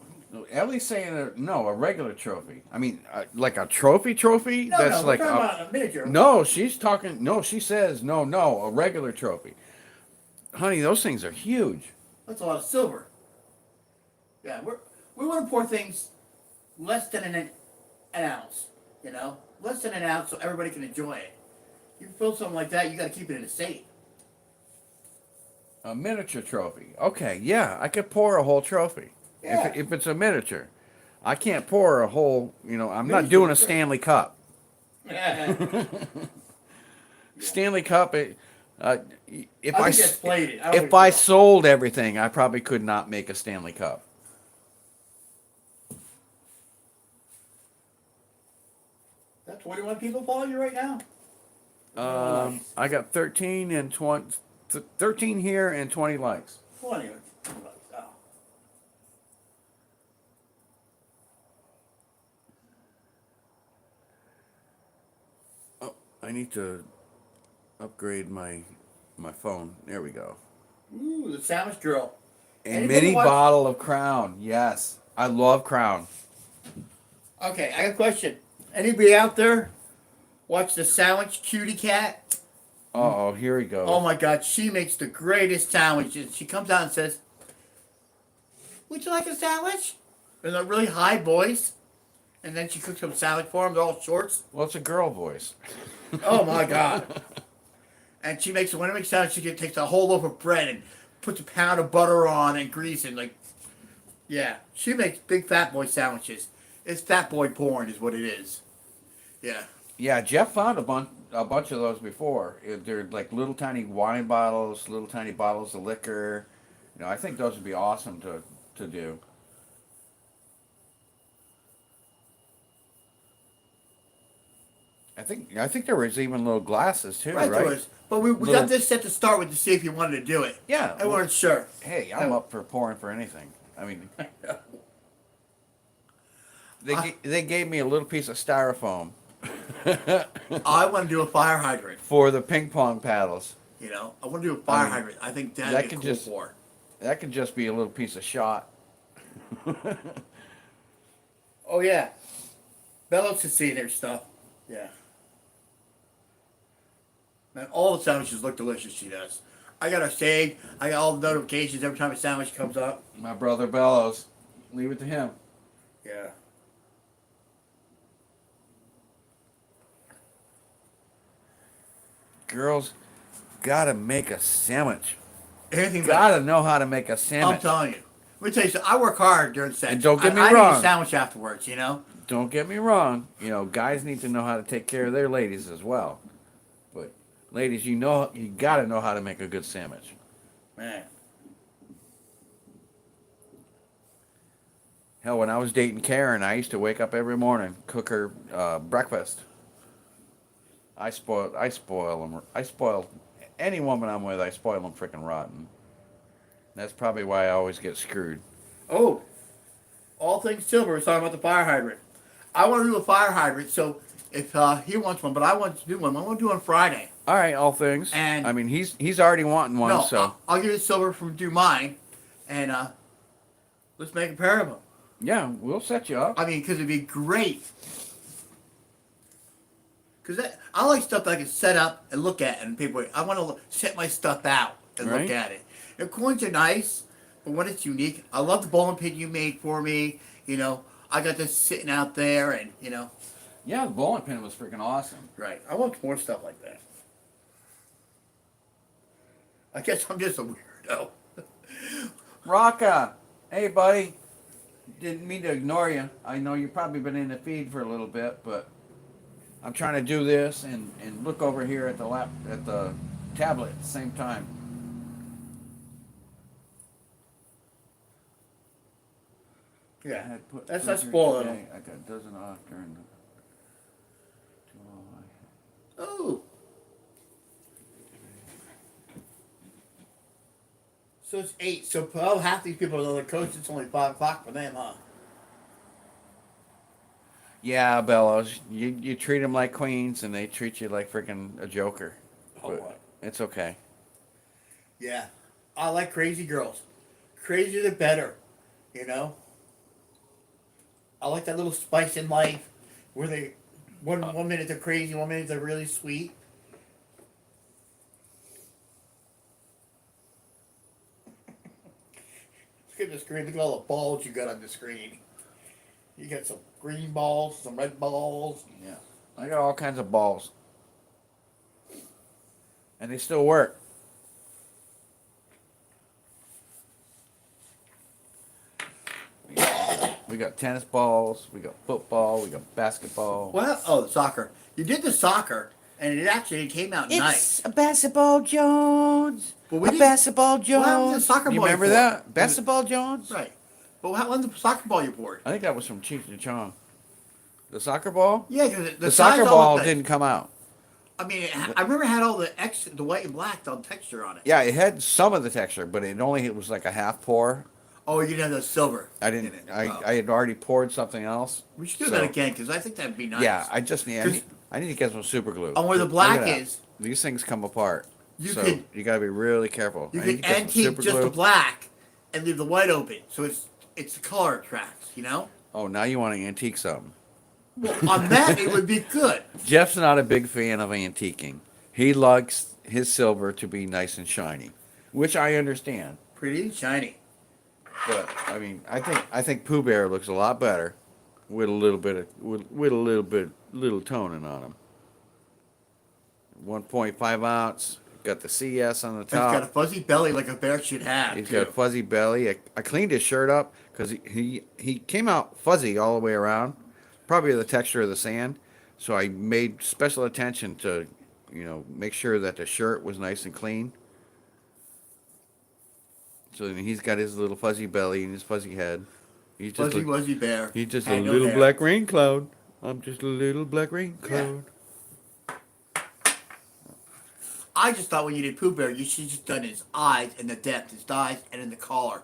Ellie's saying a regular trophy. I mean, like a trophy. No, That's no, like we're talking about a miniature. no. She's talking. No, she says no, a regular trophy. Honey, those things are huge. That's a lot of silver. Yeah, we want to pour things less than an ounce. Less than an ounce, so everybody can enjoy it. You fill something like that, you got to keep it in a safe. A miniature trophy. Okay, yeah, I could pour a whole trophy. Yeah. If it's a miniature, I can't pour a whole. I'm not Miniature, doing a sure. Stanley Cup. Stanley Cup. If I think that's plated. I don't if think I so. sold everything, I probably could not make a Stanley Cup. That's 21 people follow you right now. I got 13 and 20, 13 here and 20 likes. 20. Oh. Oh, I need to upgrade my phone. There we go. Ooh, the sandwich girl. A Anybody mini watch- bottle of Crown. Yes, I love Crown. Okay, I got a question. Anybody out there watch the sandwich cutie cat? Oh, here we go. Oh my God, she makes the greatest sandwiches. She comes out and says, "Would you like a sandwich?" In a really high voice, and then she cooks some sandwich for them. They're all shorts. Well, it's a girl voice. Oh my God! And she makes when it makes sandwich, she takes a whole loaf of bread and puts a pound of butter on and grease and yeah, she makes big fat boy sandwiches. It's fat boy porn, is what it is. Yeah. Yeah, Jeff found a bunch of those before. They're like little tiny wine bottles, little tiny bottles of liquor. I think those would be awesome to do. I think there was even little glasses too, right? There was. But we Little- got this set to start with to see if you wanted to do it. Yeah. I weren't sure. Hey, I'm up for pouring for anything. I mean, they gave me a little piece of styrofoam I want to do a fire hydrant. for the ping pong paddles. I want to do a fire I mean, hydrant. I think that'd that be could cool just- for. That could just be a little piece of shot. Oh yeah. Bellows to see their stuff. Yeah. Man, all the sandwiches look delicious. She does. I got her saved. I got all the notifications every time a sandwich comes up. My brother Bellows. Leave it to him. Yeah. Girls gotta make a sandwich. Anything but. Gotta know how to make a I'm sandwich. telling you. Let me tell you something. I work hard during sex. And don't get me I need wrong. a sandwich afterwards. Don't get me wrong. Guys need to know how to take care of their ladies as well. But ladies, you gotta know how to make a good sandwich. Man. Hell, when I was dating Karen, I used to wake up every morning, cook her breakfast. I spoil them. I spoil any woman I'm with. I spoil them freaking rotten. That's probably why I always get screwed. Oh. All things silver. We're talking about the fire hydrant. I want to do a fire hydrant. So if he wants one, but I want to do one. I want to do it on Friday. All right, all things. And- I mean, he's already wanting one, No, so I'll give you silver from do mine, and let's make a pair of them. yeah, we'll set you up. I mean, because it'd be great. Because I like stuff that I can set up and look at, and people. I want to set my stuff out and Right. look at it. The coins are nice, but when it's unique, I love the bowling pin you made for me. I got this sitting out there, and Yeah, the bowling pin was freaking awesome. right. I want more stuff like that. I guess I'm just a weirdo. Rocka, hey buddy. Didn't mean to ignore you. I know you've probably been in the feed for a little bit, but I'm trying to do this and look over here at the tablet at the same time. I Yeah. had put That's not surgery spoiling today. them. I got a dozen off during the. Oh. So it's 8. So half these people are on the coast. It's only 5 o'clock for them, huh? Yeah, Bellows, you treat them like queens and they treat you like freaking a joker. Oh, But what? it's okay. Yeah. I like crazy girls. Crazier the better. You know? I like that little spice in life where they one minute they're crazy, 1 minute they're really sweet. Look at the screen. Look at all the balls you got on the screen. You got some green balls, some red balls. Yeah. I got all kinds of balls. And they still work. We got tennis balls, we got football, we got basketball. Well, oh, soccer. You did the soccer, and it actually came out nice. It's a basketball Jones. But we A didn't- basketball What happened to the Jones. soccer You ball you remember poured? that? Basketball Jones? Right. But how when's the soccer ball you poured? I think that was from Cheech and Chong. The soccer ball? Yeah, because The soccer size ball all- didn't come out. I mean, I remember it had all the white and black on texture on it. Yeah, it had some of the texture, but it was like a half pour. Oh, you didn't have the silver. I in didn't. it. I, Oh. I had already poured something else. We should do so- that again because I think that'd be nice. Yeah, I just need. I 'Cause- need, I need to get some super glue. And where the Look black at that. is- these things come apart. You so could- you got to be really careful. You I need can to get some antique super just glue. the black and leave the white open, so it's the color tracks. You know. Oh, now you want to antique something? Well, on that it would be good. Jeff's not a big fan of antiquing. He likes his silver to be nice and shiny, which I understand. Pretty and shiny. But I mean, I think Pooh Bear looks a lot better with a little bit of with a little toning on him. 1.5 ounce. Got the CS on the He's got a top. fuzzy belly like a bear should have. He's too. got a fuzzy belly. I cleaned his shirt up because he came out fuzzy all the way around, probably the texture of the sand. So I made special attention to, make sure that the shirt was nice and clean. So then he's got his little fuzzy belly and his fuzzy head. He's just Fuzzy wuzzy bear. he's just Had a no little hair. black rain cloud. I'm just a little black rain cloud. I just thought when you did Pooh Bear, you should just done his eyes and the depth, his eyes and in the collar.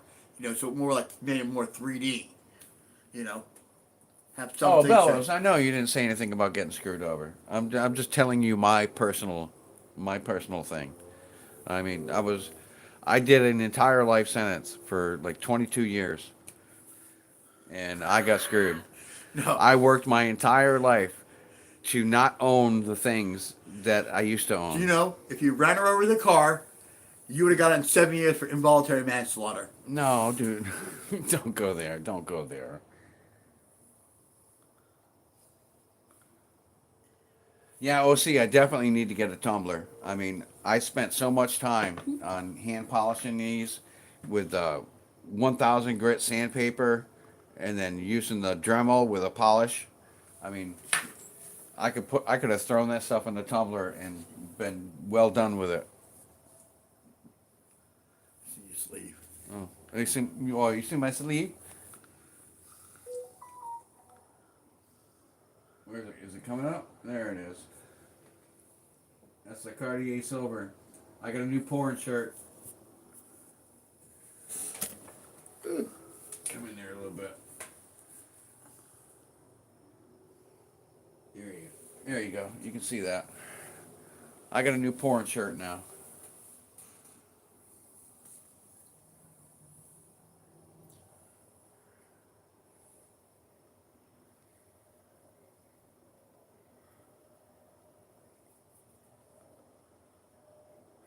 So more like made it more 3D. Have Oh, something. Bellows, I know you didn't say anything about getting screwed over. I'm just telling you my personal thing. I mean, I did an entire life sentence for like 22 years, and I got screwed. No. I worked my entire life to not own the things that I used to own. If you ran her over with a car, you would have gotten 7 years for involuntary manslaughter. No, dude, don't go there. Don't go there. Yeah, OC, I definitely need to get a tumbler. I mean, I spent so much time on hand polishing these with 1,000 grit sandpaper and then using the Dremel with a polish. I mean, I could have thrown that stuff in the tumbler and been well done with it. See your sleeve. Oh, you see my sleeve? Where is it? Is it coming up? There it is. That's the Cartier Silver. I got a new porn shirt. Come in there a little bit. There you go. You can see that. I got a new porn shirt now.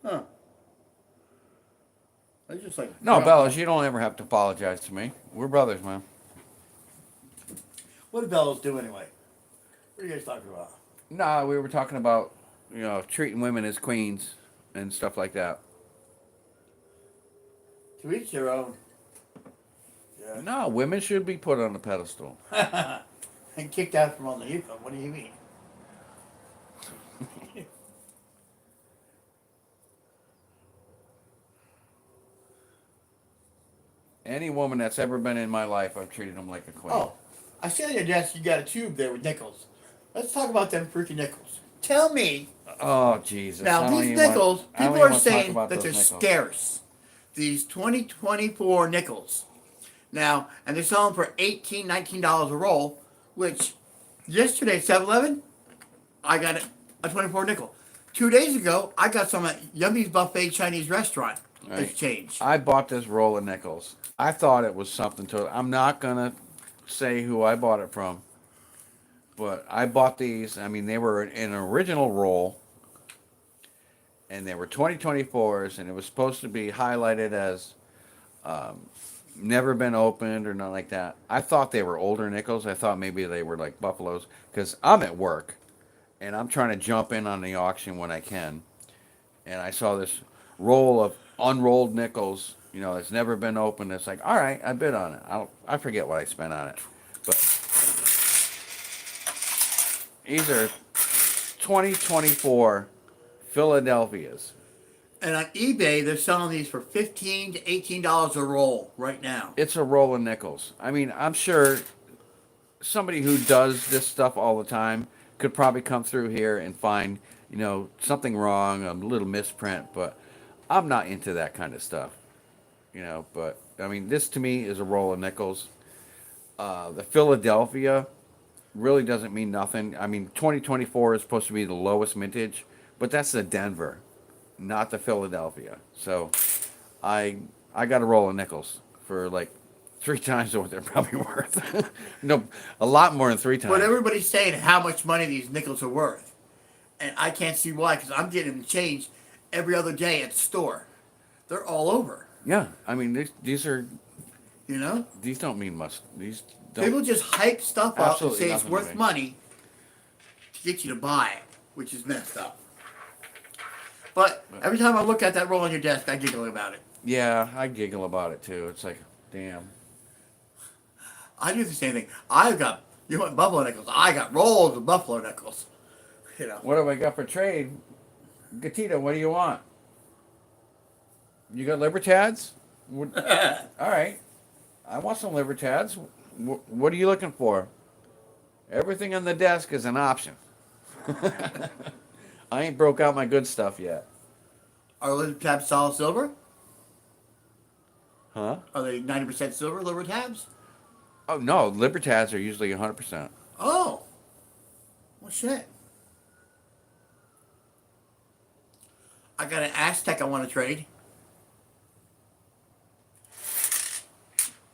Huh. I just like. No, Bellows, you don't ever have to apologize to me. We're brothers, man. What did Bellows do anyway? What are you guys talking about? No, we were talking about, treating women as queens and stuff like that. To each their own. Yeah. No, women should be put on a pedestal. And kicked out from underneath them. What do you mean? Any woman that's ever been in my life, I've treated them like a queen. Oh, I see on your desk you got a tube there with nickels. Let's talk about them freaking nickels. Tell me, Oh Jesus! now I don't these even want- nickels, I don't people even are want to talk saying about that those they're nickels. scarce. These 2024 nickels. Now, and they're selling for $18, $19 a roll, which yesterday at 7-Eleven, I got a 24 nickel. 2 days ago, I got some at Yummy's Buffet Chinese Restaurant Right. exchange. I bought this roll of nickels. I thought it was something to it. I'm not gonna say who I bought it from, but I bought these. I mean, they were in an original roll, and they were 2024s, and it was supposed to be highlighted as never been opened or nothing like that. I thought they were older nickels. I thought maybe they were like buffaloes because I'm at work and I'm trying to jump in on the auction when I can. And I saw this roll of unrolled nickels. You know, it's never been opened. It's like, all right, I bid on it. I forget what I spent on it, but these are 2024 Philadelphias. And on eBay, they're selling these for $15 to $18 a roll right now. It's a roll of nickels. I mean, I'm sure somebody who does this stuff all the time could probably come through here and find, something wrong, a little misprint, but I'm not into that kind of stuff, but I mean, this to me is a roll of nickels. The Philadelphia really doesn't mean nothing. I mean, 2024 is supposed to be the lowest mintage, but that's the Denver, not the Philadelphia. So I I got a roll of nickels for like 3 times what they're probably worth. No, a lot more than 3 times. But everybody's saying how much money these nickels are worth. And I can't see why, because I'm getting them changed every other day at the store. They're all over, Yeah, I mean these are you know? these don't mean much. These People don't. just hype stuff up and Absolutely say it's nothing to worth me. money to get you to buy it, which is messed up. But every time I look at that roll on your desk, I giggle about it. Yeah, I giggle about it too. It's like, damn. I do the same thing. You want buffalo nickels? I got rolls of buffalo nickels. You know. What have I got for trade? Gatita, what do you want? You got Libertads? All right. I want some Libertads. What are you looking for? Everything on the desk is an option. I ain't broke out my good stuff yet. Are liver tabs solid silver? Huh? Are they 90% silver liver tabs? Oh, no. Libertads are usually 100%. Oh. Well, shit. I got an Aztec I want to trade.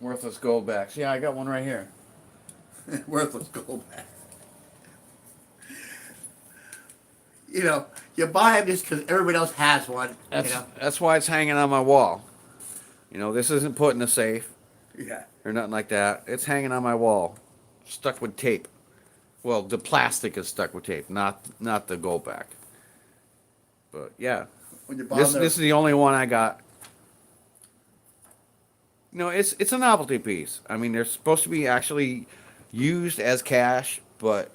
Worthless goldbacks. Yeah, I got one right here. Worthless gold back. You know, you buy them just because everybody else has one. That's why it's hanging on my wall. This isn't put in a safe Yeah. or nothing like that. It's hanging on my wall, stuck with tape. Well, the plastic is stuck with tape, not the goldback. But yeah, When you buy this them, is the only one I got. It's a novelty piece. I mean, they're supposed to be actually used as cash, but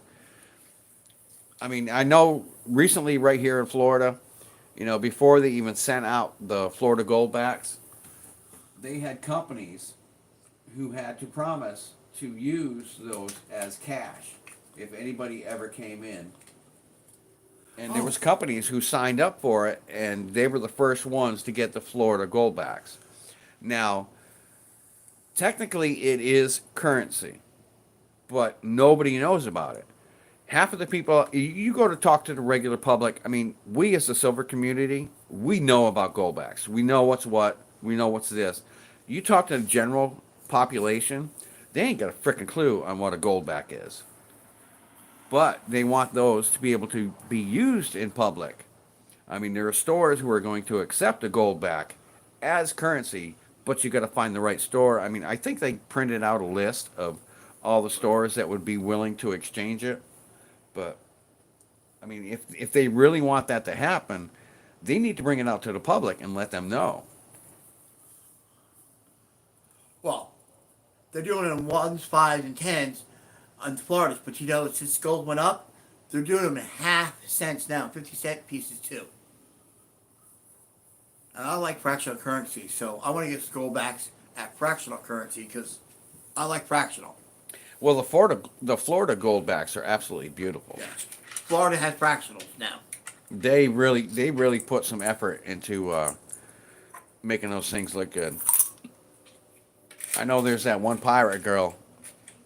I mean, I know recently right here in Florida, before they even sent out the Florida Goldbacks, they had companies who had to promise to use those as cash if anybody ever came in. And there was companies who signed up for it, and they were the first ones to get the Florida Goldbacks. Now, technically, it is currency, but nobody knows about it. Half of the people, you go to talk to the regular public. I mean, we as the silver community, we know about goldbacks. We know what's what. We know what's this. You talk to the general population, they ain't got a freaking clue on what a goldback is. But they want those to be able to be used in public. I mean, there are stores who are going to accept a goldback as currency, but you got to find the right store. I mean, I think they printed out a list of all the stores that would be willing to exchange it. But I mean, if they really want that to happen, they need to bring it out to the public and let them know. well, they're doing it in 1s, 5s, and 10s on Florida's, but since gold went up, They're doing them in half cents now, 50-cent pieces too. And I like fractional currency, so I want to get goldbacks at fractional currency because I like fractional. Well, the Florida Goldbacks are absolutely beautiful. Yeah. Florida has fractionals now. They really put some effort into making those things look good. I know there's that one pirate girl.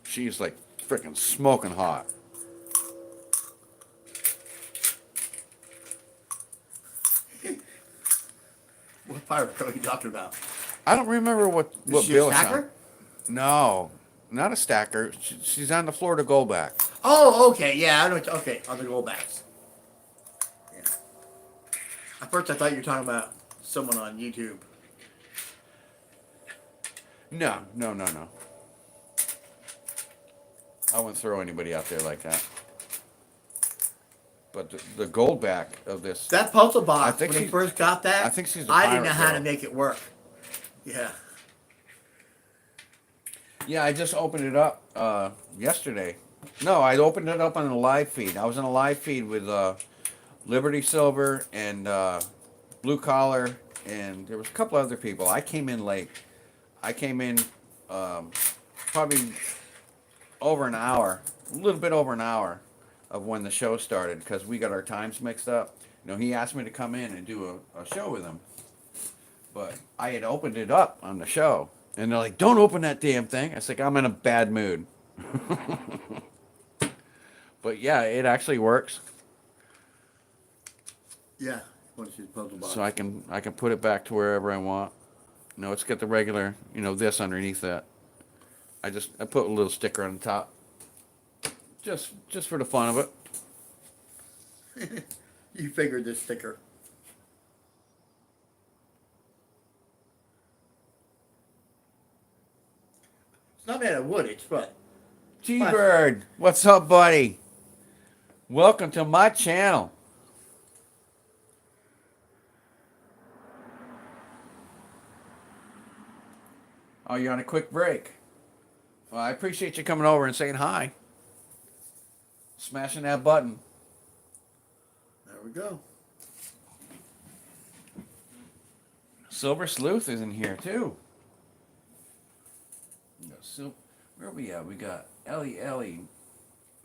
She's like freaking smoking hot. What pirate girl are you talking about? I don't remember what Is she bill a it's on. stacker? No, not a stacker. She's on the Florida Goldback. Oh, okay, yeah, I know. Okay, on the goldbacks. Yeah. At first, I thought you were talking about someone on YouTube. No. I wouldn't throw anybody out there like that. But the Goldback of this, That puzzle box, I think when they she- first got that, I think she's a I didn't pirate know how to girl. make it work. Yeah. yeah, I just opened it up yesterday. No, I opened it up on a live feed. I was on a live feed with Liberty Silver and Blue Collar, and there was a couple other people. I came in late. I came in probably over an hour, a little bit over an hour of when the show started because we got our times mixed up. You know, he asked me to come in and do a show with him, but I had opened it up on the show, and they're like, "Don't open that damn thing." I was like, "I'm in a bad mood." But yeah, it actually works. Yeah. What is his puzzle box? So I can put it back to wherever I want. No, it's got the regular, this underneath that. I put a little sticker on the top. Just for the fun of it. You figured this sticker. It's not made of wood, it's what? T-Bird, what's up, buddy? Welcome to my channel. Oh, you're on a quick break. Well, I appreciate you coming over and saying hi. Smashing that button. There we go. Silver Sleuth is in here too. Where are we at? We got Ellie,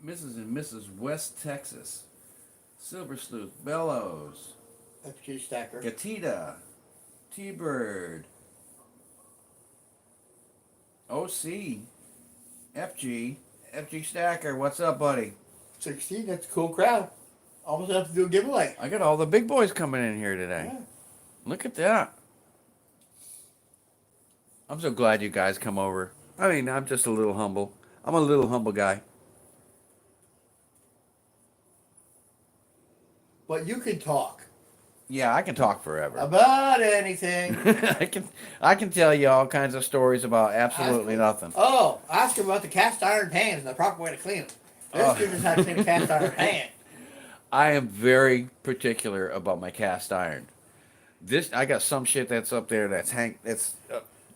Mrs. and Mrs. West Texas, Silver Sleuth, Bellows, FG stacker. Gatita, T-Bird, OC, FG Stacker. What's up, buddy? 16, that's a cool crowd. Almost have to do a giveaway. I got all the big boys coming in here today. Yeah. Look at that. I'm so glad you guys come over. I mean, I'm just a little humble. I'm a little humble guy. But you can talk Yeah, I can talk forever. about anything. I can tell you all kinds of stories about absolutely nothing. Oh, ask him about the cast iron pans and the proper way to clean them. Oh. This dude knows how to clean a cast iron pan. I am very particular about my cast iron. I got some shit that's up there that's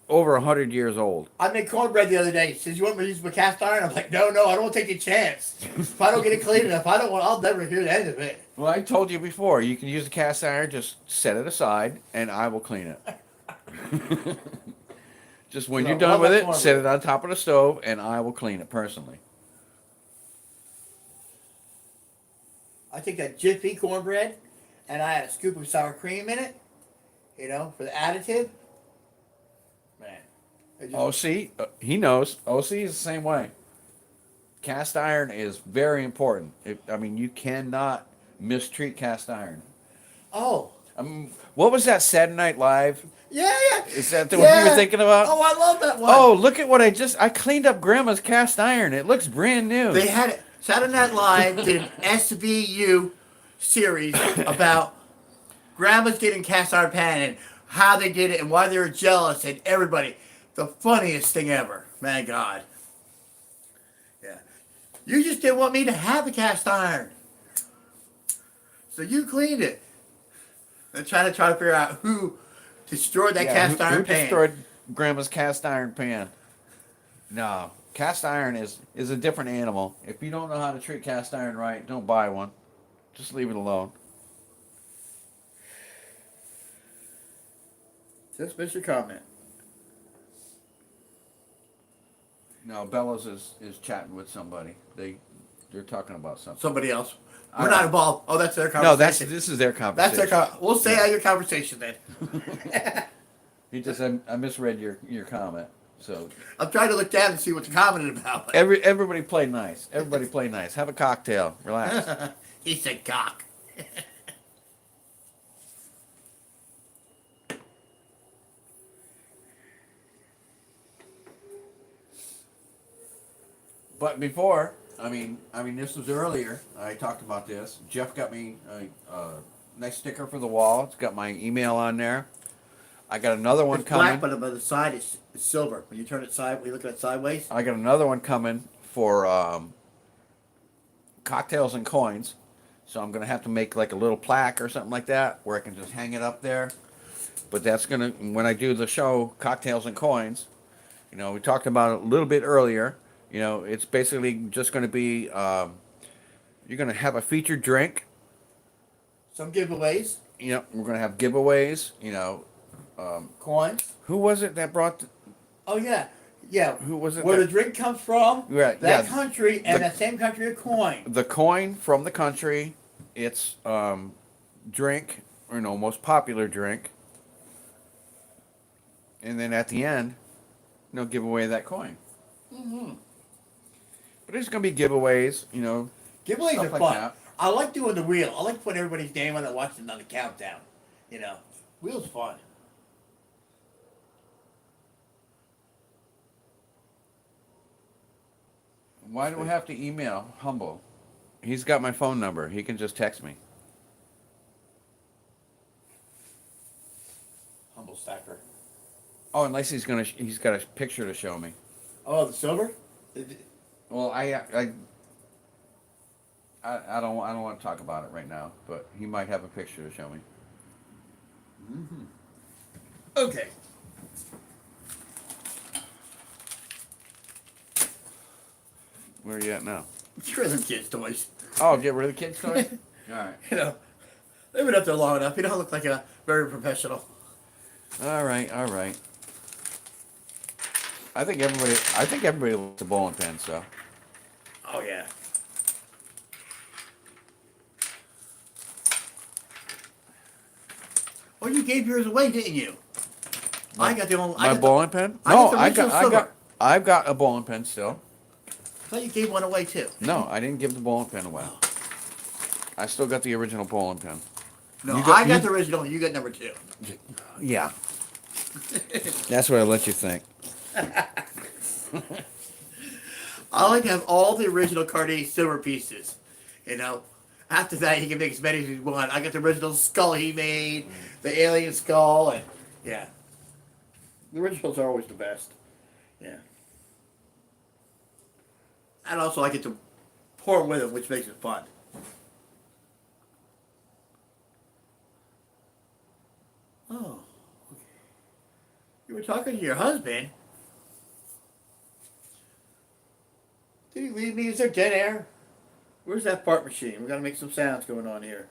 over 100 years old. I made cornbread the other day. He says, "You want me to use my cast iron?" I'm like, no, I don't want to take the chance. If I don't get it clean enough, I'll never hear the end of it. Well, I told you before, you can use the cast iron, just set it aside, and I will clean it. Just when No, you're how done with about it, cornbread? set it on top of the stove, and I will clean it personally. I take that Jiffy cornbread, and I add a scoop of sour cream in it, for the additive. Man. it just- OC, he knows. OC is the same way. Cast iron is very important. You cannot mistreat cast iron. Oh. What was that Saturday Night Live? Yeah. Is that the one you were thinking about? Oh, I love that one. Oh, look at what I cleaned up Grandma's cast iron. It looks brand new. They had it. Saturday Night Live did an SVU series about grandmas getting cast iron pan and how they did it and why they were jealous and everybody. The funniest thing ever. Man, God. Yeah. You just didn't want me to have the cast iron. So you cleaned it. And trying to figure out who destroyed that cast iron who pan. destroyed Grandma's cast iron pan? No. Cast iron is a different animal. If you don't know how to treat cast iron right, don't buy one. Just leave it alone. Just missed your comment. No, Bellows is chatting with somebody. They're talking about something. Somebody else. I We're don't- not involved. Oh, that's their No, conversation. this is their That's conversation. their. We'll stay Yeah. out of your conversation then. He just I misread your comment. So I'm trying to look down and see what the comment about. everybody play nice. Everybody play nice. Have a cocktail. Relax. He said cock. But before, I mean, this was earlier. I talked about this. Jeff got me a nice sticker for the wall. It's got my email on there. I got another one It's coming. black, but on the side it's silver. When you turn it when you look at it sideways. I got another one coming for cocktails and coins. So I'm gonna have to make like a little plaque or something like that where I can just hang it up there. But that's gonna when I do the show, cocktails and coins. You know, we talked about it a little bit earlier. You know, it's basically just gonna be you're gonna have a featured drink. Some giveaways. You know, we're gonna have giveaways. You know, Coins. who was it that brought? Oh yeah. Yeah. Who was it Where that- the drink comes from. Right, That yeah. country and The- that same country of coin. The coin from the country, its drink, or no, most popular drink, and then at the end, give away that coin. Mm-hmm. But there's gonna be giveaways, Giveaways Stuff are like fun. that. I like doing the wheel. I like putting everybody's name on it, watching on the countdown. You know, wheel's fun. Why do we have to email Humble? He's got my phone number. He can just text me. Humble stacker. Oh, unless he's got a picture to show me. Oh, the silver. Well, I don't want to talk about it right now, but he might have a picture to show me. Okay. Where are you at now? Sure, them kids' toys. Oh, get rid of the kids' toys? All right. You know, they've been up there long enough. You don't look like a very professional. All right. I think everybody likes a bowling pin, so. Oh yeah. Oh, you gave yours away, didn't you? I got the only. My bowling pin? I No, got the original silver. I've got a bowling pin still. I thought you gave one away too. No, I didn't give the bowling pin away. I still got the original bowling pin. No, You got- I got you- the original. You got number 2. Yeah. That's what I let you think. I like to have all the original Cartier Silver pieces. You know, after that he can make as many as he want. I got the original skull he made, the alien skull, and yeah, the originals are always the best. Yeah, and also I get to pour with them, which makes it fun. Oh, okay. You were talking to your husband. Did he leave me? Is there dead air? Where's that fart machine? We gotta make some sounds going on here.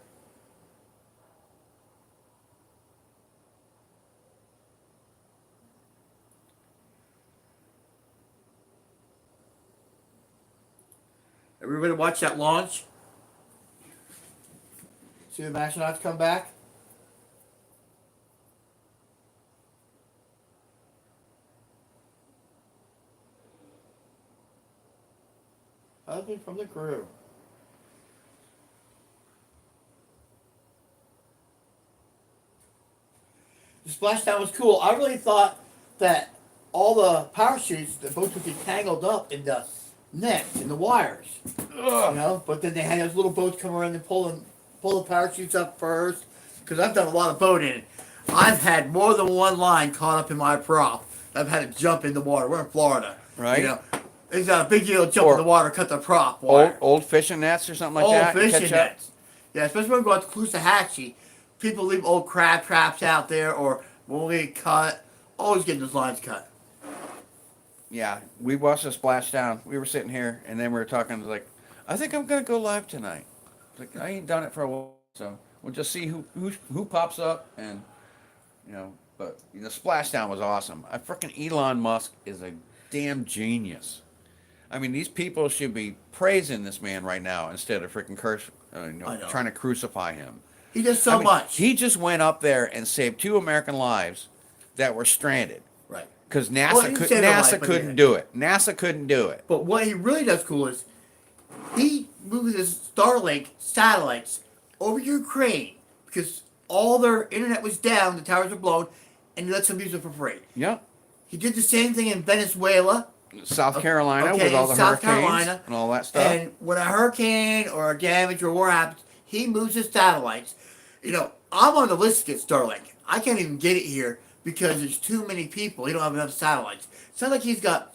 Everybody watch that launch. See the astronauts come back? Husband from the crew. The splashdown was cool. I really thought that all the parachutes, the boats would get tangled up in the nets and the wires. You know, but then they had those little boats come around and pull the parachutes up first. Because I've done a lot of boating. I've had more than one line caught up in my prop. I've had to jump in the water. We're in Florida. Right. You know, it's a big deal to jump Or in the water, cut the prop wire. Old fishing nets or something like Old that. fishing catch up? nets. Yeah, especially when we go out to Caloosahatchee. People leave old crab traps out there, or when we get cut, always getting those lines cut. Yeah, we watched the splashdown. We were sitting here, and then we were talking. Like, I think I'm gonna go live tonight. Like, I ain't done it for a while, so we'll just see who pops up, and But the splashdown was awesome. I freaking Elon Musk is a damn genius. I mean, these people should be praising this man right now instead of freaking I know. trying to crucify him. He does I so mean, much. he just went up there and saved 2 American lives that were stranded Right. because Well, he saved a life, NASA but couldn't yeah. do it. NASA couldn't do it. But what he really does cool is he moves his Starlink satellites over Ukraine because all their internet was down, the towers were blown, and he lets them use it for free. Yeah, He did the same thing in Venezuela. South Carolina Okay, with all the South hurricanes Carolina. and all that stuff. And when a hurricane or a damage or war happens, he moves his satellites. I'm on the list to get Starlink. I can't even get it here because there's too many people. He don't have enough satellites. It's not like he's got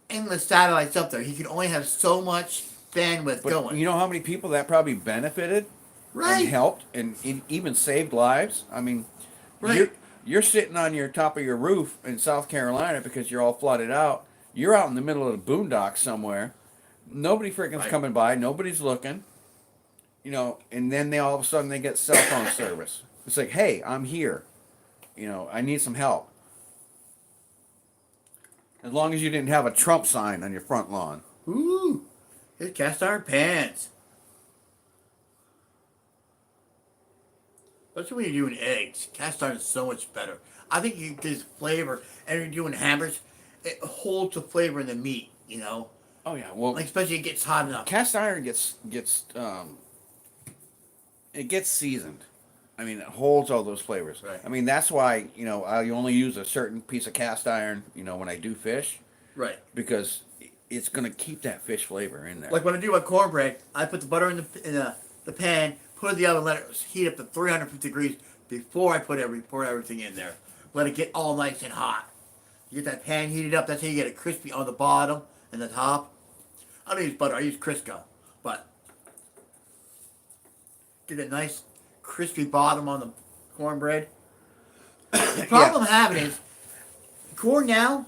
endless satellites up there. He can only have so much bandwidth But going. you know how many people that probably benefited Right. and helped and even saved lives? I mean, Right. you're sitting on your top of your roof in South Carolina because you're all flooded out. You're out in the middle of the boondocks somewhere. Nobody freaking's Right. coming by. Nobody's looking. And then all of a sudden they get cell phone service. It's like, hey, I'm here. I need some help. As long as you didn't have a Trump sign on your front lawn. Ooh, his cast iron pans. Especially when you're doing eggs. Cast iron is so much better. I think you get this flavor, and when you're doing hammers, it holds the flavor in the meat. Oh yeah, well, Like, especially it gets hot enough. cast iron it gets seasoned. I mean, it holds all those flavors. Right. I mean, that's why I only use a certain piece of cast iron. When I do fish, Right. because it's gonna keep that fish flavor in there. Like when I do my cornbread, I put the butter in the pan, put it in the oven, let it heat up to 350 degrees before I pour everything in there. Let it get all nice and hot. You get that pan heated up. That's how you get it crispy on the bottom and the top. I don't use butter. I use Crisco, but get a nice crispy bottom on the cornbread. The problem I'm having is corn now.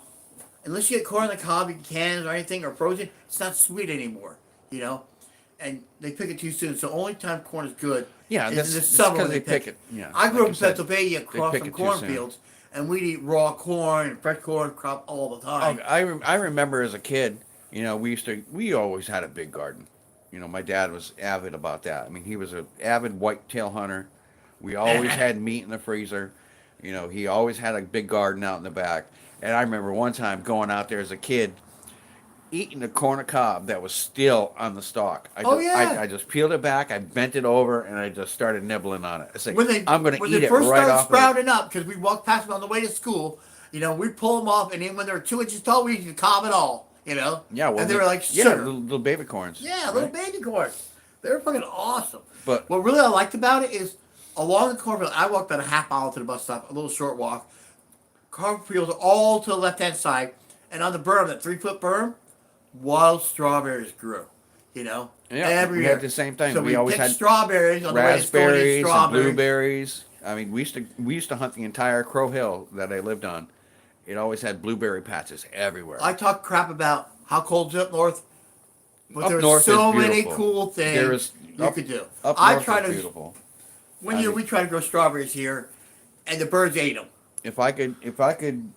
Unless you get corn on the cob in cans or anything or frozen, it's not sweet anymore. And they pick it too soon. So only time corn is good Yeah, is that's- in the that's summer 'cause when they they pick pick it. it. Yeah, I grew like up you in said, Pennsylvania across pick from it too soon. cornfields, and we'd eat raw corn and fresh corn crop all the time. I remember as a kid, we always had a big garden. My dad was avid about that. I mean, he was an avid whitetail hunter. We always had meat in the freezer. He always had a big garden out in the back. And I remember one time going out there as a kid, eating a corn on the cob that was still on the stalk. I just peeled it back, I bent it over, and I just started nibbling on it. It's like, I'm going to when eat they it first right started off. sprouting up, because we walked past them on the way to school, we'd pull them off, and then when they were 2 inches tall, we used to cob it all. Yeah, well, and they were like yeah, sugar. little baby corns. Yeah, little baby corns. They were fucking awesome. But what really I liked about it is along the cornfield, I walked about a half mile to the bus stop, a little short walk. Cornfields are all to the left hand side, and on the berm, that 3-foot berm, wild strawberries grew. Yeah, every we year. had the same thing. So we always picked had strawberries on the way to school. And raspberries and strawberries. blueberries. I mean, we used to hunt the entire Crow Hill that I lived on. It always had blueberry patches everywhere. I talk crap about how cold it's up north, but Up there's north so is many beautiful. cool things you up- could do. Up I north try is to beautiful. one I year mean- we tried to grow strawberries here, and the birds ate them. If I could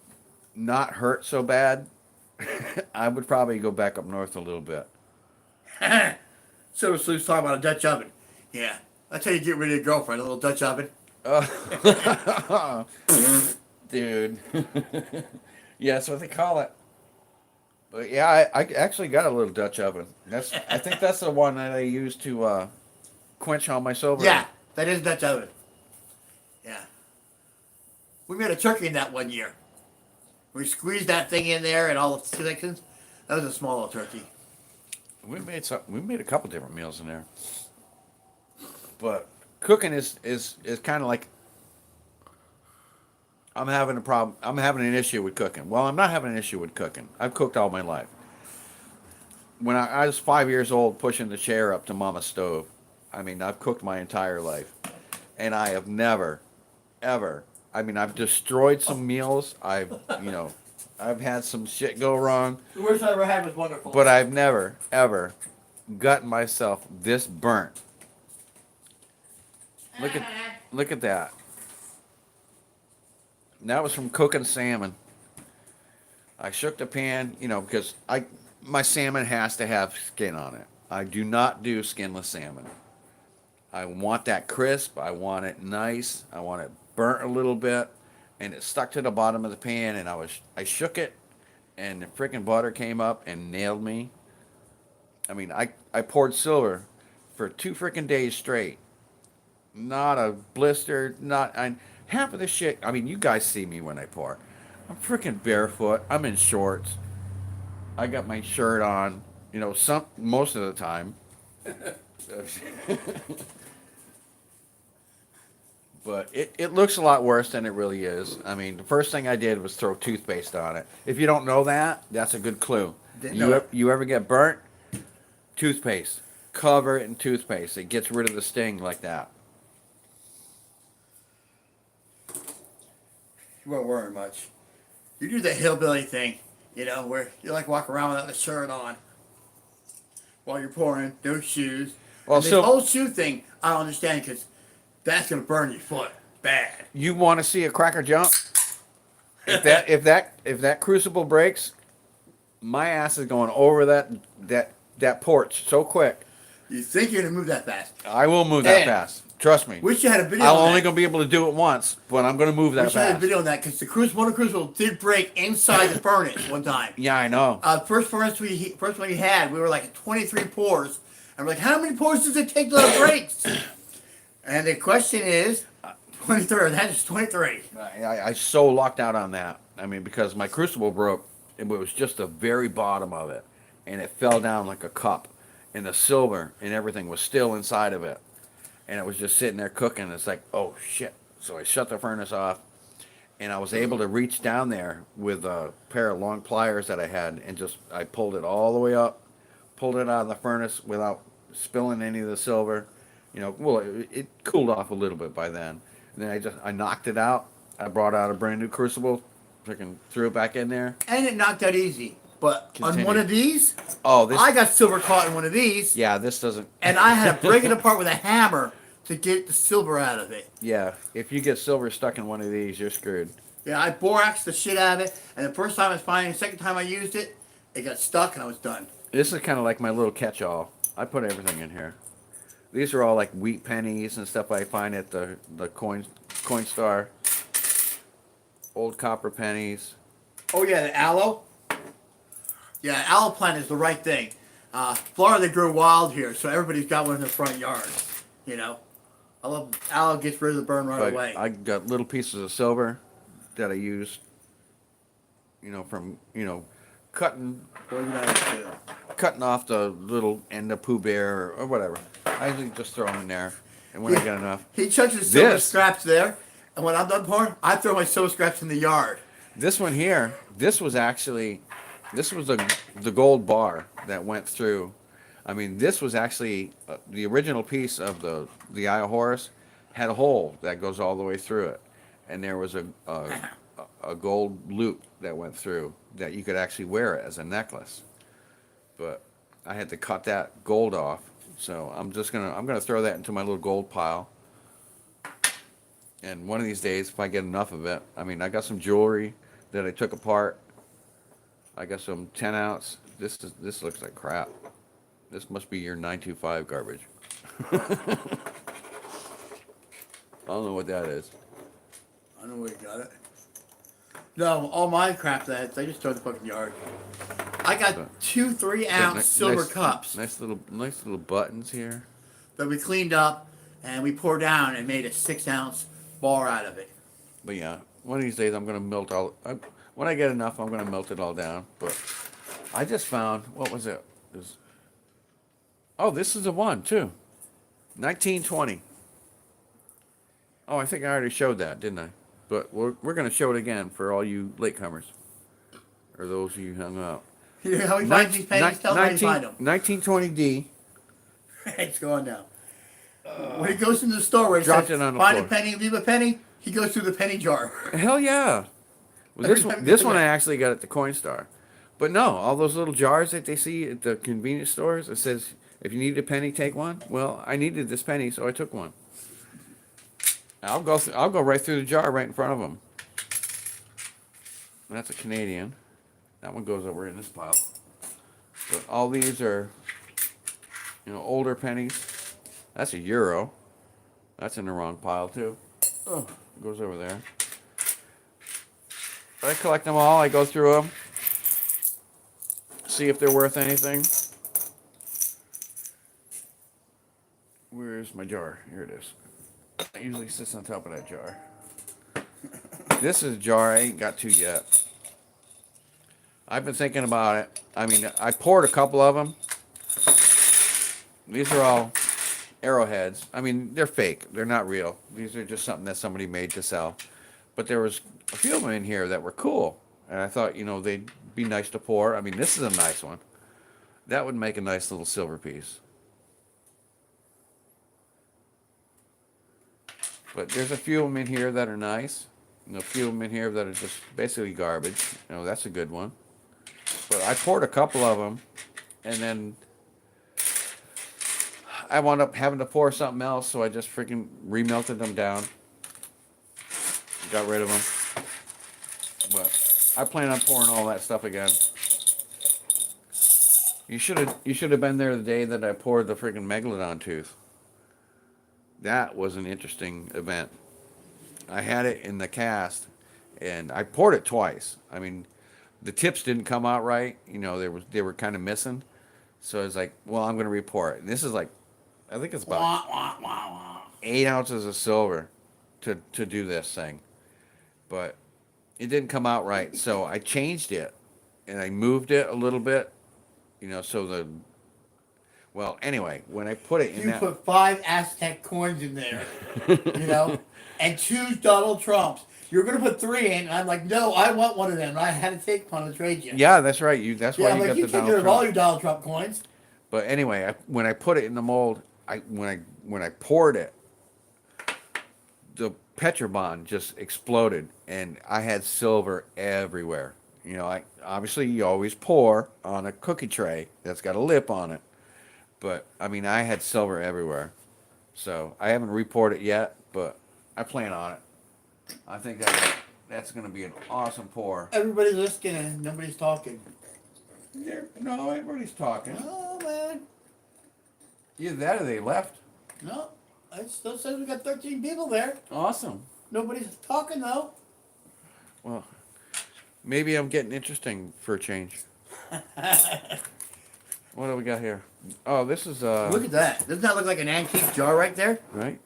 not hurt so bad, I would probably go back up north a little bit. So Sleuth's talking about a Dutch oven. Yeah, that's how you get rid of your girlfriend, a little Dutch oven. Dude. Yeah, that's what they call it. But yeah, I actually got a little Dutch oven. I think that's the one that I use to quench all my silver. Yeah, that is Dutch oven. Yeah. We made a turkey in that one year. We squeezed that thing in there and all the selections. That was a small little turkey. We made a couple different meals in there. But cooking is kind of like I'm having a problem. I'm having an issue with cooking. Well, I'm not having an issue with cooking. I've cooked all my life. When I was 5 years old, pushing the chair up to Mama's stove, I mean, I've cooked my entire life, and I have never, ever. I mean, I've destroyed some meals. I've I've had some shit go wrong, The worst I ever had was wonderful. but I've never, ever gotten myself this burnt. Look at that. And that was from cooking salmon. I shook the pan, because my salmon has to have skin on it. I do not do skinless salmon. I want that crisp. I want it nice. I want it burnt a little bit, and it stuck to the bottom of the pan. And I shook it, and the freaking butter came up and nailed me. I mean, I poured silver for 2 freaking days straight. Not a blister. Half of the shit. I mean, you guys see me when I pour. I'm freaking barefoot. I'm in shorts. I got my shirt on. Most of the time. But it looks a lot worse than it really is. I mean, the first thing I did was throw toothpaste on it. If you don't know that, that's a good clue. You ever get burnt? Toothpaste. Cover it in toothpaste. It gets rid of the sting like that. You weren't wearing much. You do the hillbilly thing, where you like walk around without a shirt on while you're pouring, no shoes. Well, and this whole shoe thing, I don't understand because that's gonna burn your foot bad. You want to see a cracker jump? If that crucible breaks, my ass is going over that porch so quick. You think you're gonna move that fast? I will move that And fast. Trust me. Wish you had a video. I'm on only that. going to be able to do it once, but I'm going to move that Wish I had a fast. video on that because one of the crucible did break inside the furnace one time. Yeah, I know. First one we had, we were like at 23 pours. And we're like, how many pours does it take till it breaks? And the question is, 23. That is 23. I so locked out on that. I mean, because my crucible broke, it was just the very bottom of it, and it fell down like a cup, and the silver and everything was still inside of it, and it was just sitting there cooking. It's like, oh shit! So I shut the furnace off, and I was able to reach down there with a pair of long pliers that I had, and I pulled it all the way up, pulled it out of the furnace without spilling any of the silver. Well, it cooled off a little bit by then. And then I knocked it out. I brought out a brand new crucible, freaking threw it back in there. And it knocked out easy. But Continue. on one of these, Oh, I got silver caught in one of these. Yeah, this doesn't. And I had to break it apart with a hammer to get the silver out of it. Yeah, if you get silver stuck in one of these, you're screwed. Yeah, I boraxed the shit out of it. And the first time I was fine. The second time I used it, it got stuck and I was done. This is kind of like my little catch-all. I put everything in here. These are all like wheat pennies and stuff I find at the coin store. Old copper pennies. Oh yeah, the aloe. Yeah, aloe plant is the right thing. Florida, they grow wild here, so everybody's got one in their front yard. I love aloe. Gets rid of the burn right away. I got little pieces of silver that I use. From cutting off the little end of Pooh Bear or whatever. I usually just throw them in there, and when I get enough. He chucks his silver scraps there, and when I'm done pouring, I throw my silver scraps in the yard. This one here, this was the gold bar that went through. I mean, this was actually the original piece of the Eye of Horus had a hole that goes all the way through it, and there was a gold loop that went through that you could actually wear it as a necklace. But I had to cut that gold off, so I'm gonna throw that into my little gold pile. And one of these days, if I get enough of it, I mean, I got some jewelry that I took apart. I got some 10-ounce. This looks like crap. This must be your 925 garbage. I don't know what that is. I know where you got it. No, all my crap that I just throw in the fucking yard. I got 2 3-ounce silver cups Nice little buttons here. that we cleaned up and we poured down and made a 6-ounce bar out of it. But yeah, one of these days I'm gonna melt when I get enough, I'm gonna melt it all down. But I just found, what was it? This is the one too. 1920. Oh, I think I already showed that, didn't I? But we're gonna show it again for all you latecomers, or those of you who hung out. You know how we find these pennies? Tell them how you find them. 1920D. It's going down. When he goes into the store where he Dropped says, it on the find floor. a penny, leave a penny, he goes through the penny jar. Hell yeah. Well, Every this one, time this you one look I at- actually got at the Coinstar. But no, all those little jars that they see at the convenience stores, it says, if you need a penny, take one. Well, I needed this penny, so I took one. I'll go right through the jar right in front of them. That's a Canadian. That one goes over in this pile. But all these are, older pennies. That's a euro. That's in the wrong pile too. Oh, it goes over there. But I collect them all. I go through them, see if they're worth anything. Where's my jar? Here it is. It usually sits on top of that jar. This is a jar I ain't got to yet. I've been thinking about it. I mean, I poured a couple of them. These are all arrowheads. I mean, they're fake. They're not real. These are just something that somebody made to sell. But there was a few of them in here that were cool. And I thought, they'd be nice to pour. I mean, this is a nice one. That would make a nice little silver piece. But there's a few of them in here that are nice. And a few of them in here that are just basically garbage. That's a good one. But I poured a couple of them, and then I wound up having to pour something else, so I just freaking remelted them down. Got rid of them. But I plan on pouring all that stuff again. You should have been there the day that I poured the freaking megalodon tooth. That was an interesting event. I had it in the cast, and I poured it twice. I mean, the tips didn't come out right. They were kind of missing. So I was like, well, I'm going to re-pour it. And this is like, I think it's about Wah, wah, wah, wah. 8 ounces of silver to do this thing. But it didn't come out right. So I changed it, and I moved it a little bit, well, anyway, when I put it in You that. put 5 Aztec coins in there, and 2 Donald Trumps. You're gonna put 3 in, and I'm like, no, I want one of them. And I had to take one to trade you. Yeah, that's right. That's why I'm you like, got you the can't Donald get all Trump. your Donald Trump coins. But anyway, when I put it in the mold, when I poured it, the Petrobond just exploded, and I had silver everywhere. Obviously you always pour on a cookie tray that's got a lip on it, but I mean I had silver everywhere. So I haven't re-poured it yet, but I plan on it. I think that's going to be an awesome pour. Everybody's listening and nobody's talking. No, everybody's talking. Oh man, Either that or they left. no. It still says we got 13 people there. Awesome. Nobody's talking though. Well, maybe I'm getting interesting for a change. What do we got here? Oh, this is Look at that. Doesn't that look like an antique jar right there? right.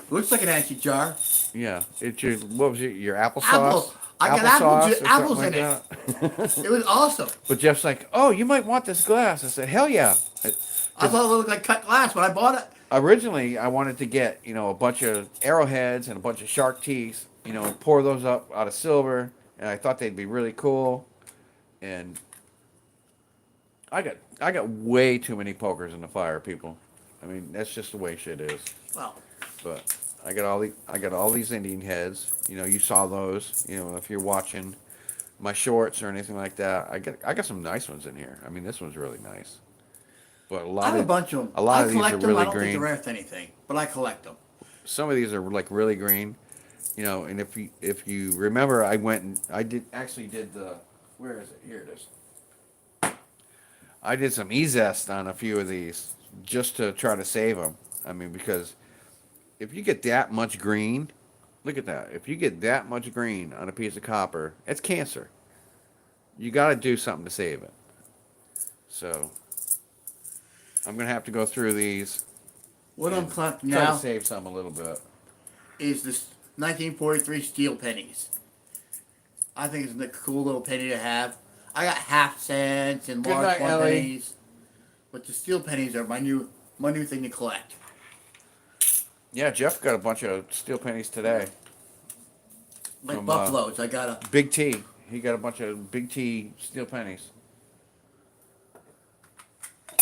Looks like an antique jar. Yeah, it's your what was it? Your applesauce. Apple. I got Applesauce or apples something in like that. It was awesome. But Jeff's like, "Oh, you might want this glass." I said, "Hell yeah!" I thought it looked like cut glass when I bought it. Originally, I wanted to get a bunch of arrowheads and a bunch of shark teeth, and pour those up out of silver, and I thought they'd be really cool. And I got way too many pokers in the fire, people. I mean, that's just the way shit is. Well, But I got all these Indian heads. You saw those. If you're watching my shorts or anything like that, I got some nice ones in here. I mean, this one's really nice. But a I lot have a of bunch of them. a lot I of these are collect them. really I don't think green. they're worth anything, but I collect them. Some of these are like really green. And if you remember, I went and I did the where is it? Here it is. I did some e-zest on a few of these just to try to save them. I mean, because if you get that much green, look at that. If you get that much green on a piece of copper, it's cancer. You got to do something to save it. So I'm going to have to go through these. What I'm collecting Try now to save some a little bit. is this 1943 steel pennies. I think it's a cool little penny to have. I got half cents and Good large night, Ellie. pennies, but the steel pennies are my new thing to collect. Yeah, Jeff got a bunch of steel pennies today. Like From, buffaloes, I got a. Big T. He got a bunch of Big T steel pennies.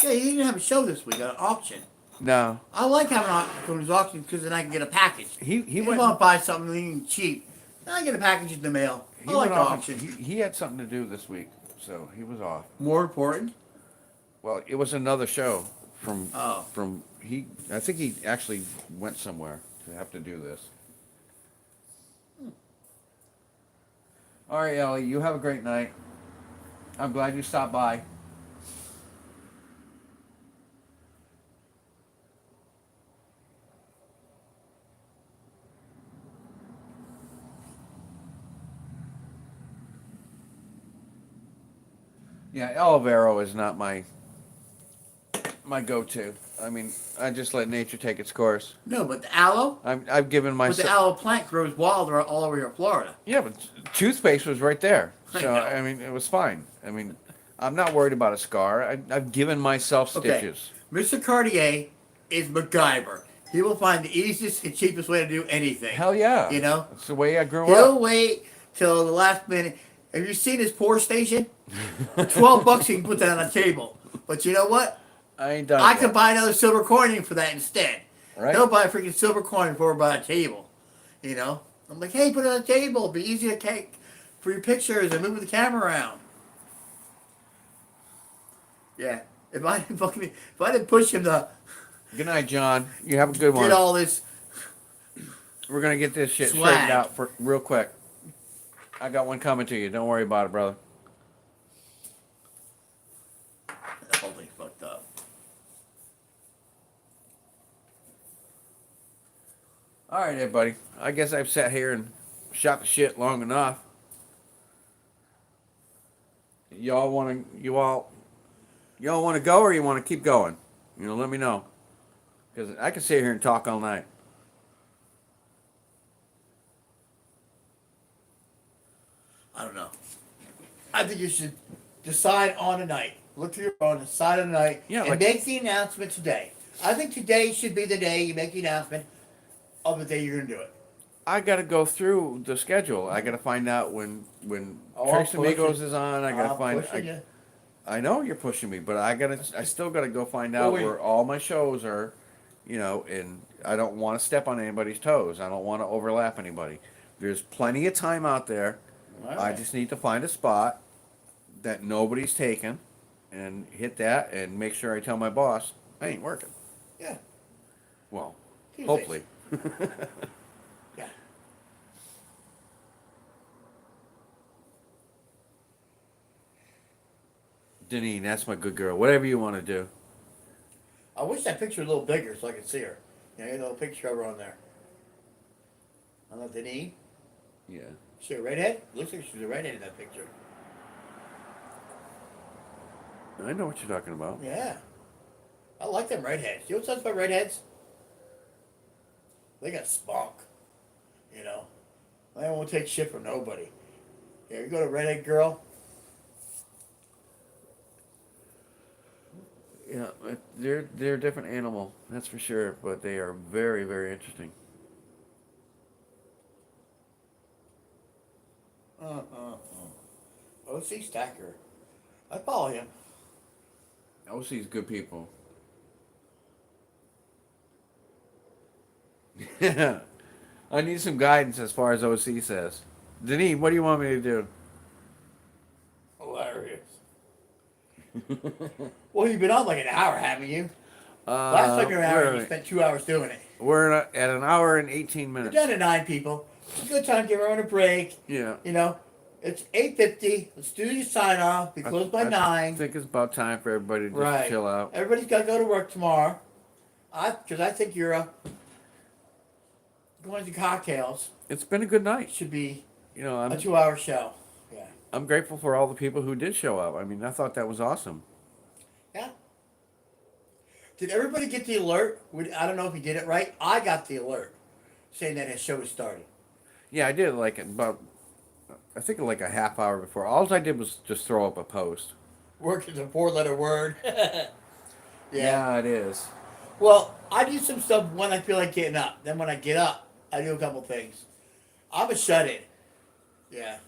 Yeah, he didn't have a show this week. Got an auction. No, I like having those auctions because then I can get a package. he You went. want to buy something cheap. I get a package in the mail. I He like went the off. auction. He had something to do this week, so he was off. More important. Well, it was another show from Oh. from he. I think he actually went somewhere to have to do this. All right, Ellie. You have a great night. I'm glad you stopped by. Yeah, Olivero is not my go-to. I mean, I just let nature take its course. No, but the aloe. I've given But the myself. aloe plant grows wild all over here in Florida. Yeah, but toothpaste was right there, I so know. I mean, it was fine. I mean, I'm not worried about a scar. I've given myself Okay. stitches. Mr. Cartier is MacGyver. He will find the easiest and cheapest way to do anything. Hell yeah. You know? That's the way I grew He'll up. wait till the last minute. Have you seen his pour station? For $12 he can put that on a table. But you know what? I ain't done. I it could yet. buy another silver coin for that instead. Right. He'll buy a freaking silver coin before we buy a table. You know? I'm like, hey, put it on the table. It'll be easy to take for your pictures and move the camera around. Yeah. If I didn't push him to Good night, John. You have a good one. get all this, We're gonna get this shit Swag. straightened out for real quick. I got one coming to you. Don't worry about it, brother. the whole thing's fucked up. All right, everybody. I guess I've sat here and shot the shit long enough. Y'all want to? Y'all want to go, or you want to keep going? You know, let me know. Because I can sit here and talk all night. I don't know. I think you should decide on a night. Look to your phone, decide on a night, Yeah, and like- make the announcement today. I think today should be the day you make the announcement of the day you're going to do it. I got to go through the schedule. I got to find out when Oh, Trace I'll push Amigos it. is on. I got to I'm find. pushing you. I know you're pushing me, but I still got to go find out wait. where all my shows are. You know, and I don't want to step on anybody's toes. I don't want to overlap anybody. There's plenty of time out there. All I right. just need to find a spot that nobody's taken and hit that and make sure I tell my boss I ain't working. Yeah. Well, Tuesdays. hopefully. Yeah. Deneen, that's my good girl. Whatever you want to do. I wish that picture was a little bigger so I could see her. You know, get a little picture of her on there. On the knee. Yeah. She a redhead? Looks like she's a redhead in that picture. I know what you're talking about. Yeah. I like them redheads. You know what's nice about redheads? They got spunk. You know? They won't take shit from nobody. Yeah, you got a redhead girl. Yeah, they're a different animal, that's for sure, but they are very, very interesting. O.C. Stacker. I follow him. OC's good people. I need some guidance as far as OC says. Deneen, what do you want me to do? Hilarious. Well, you've been on like an hour, haven't you? Last time you were an hour, you spent 2 hours doing it. We're at an hour and 18 We're minutes. down to 9 people. It's a good time to give everyone a break. Yeah. You know, it's 8:50. Let's do your sign off. Be closed by 9. I think it's about time for everybody to just Right. chill out. Everybody's got to go to work tomorrow. Because I think you're going to cocktails. It's been a good night. Should be You know, a I'm 2-hour show. Yeah. I'm grateful for all the people who did show up. I mean, I thought that was awesome. Yeah. Did everybody get the alert? I don't know if you did it right. I got the alert saying that his show was starting. Yeah, I did like about, I think like a half hour before. All I did was just throw up a post. Work is a 4-letter word. Yeah. It is. Well, I do some stuff when I feel like getting up. Then when I get up, I do a couple things. I'm a shut-in. Yeah.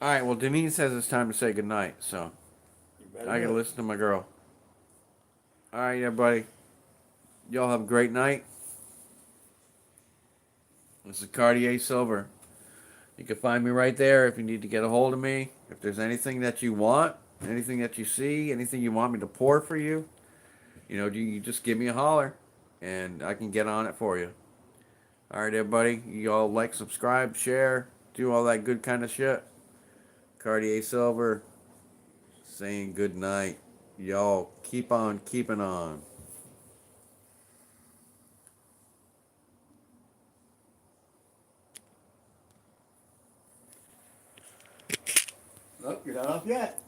All right, well, Denise says it's time to say goodnight, so You better I do gotta it. listen to my girl. All right, everybody. Y'all have a great night. This is Cartier Silver. You can find me right there if you need to get a hold of me. If there's anything that you want, anything that you see, anything you want me to pour for you, you just give me a holler and I can get on it for you. All right, everybody. You all like, subscribe, share, do all that good kind of shit. Cartier Silver saying good night. Y'all keep on keeping on. Look, you're not off yet.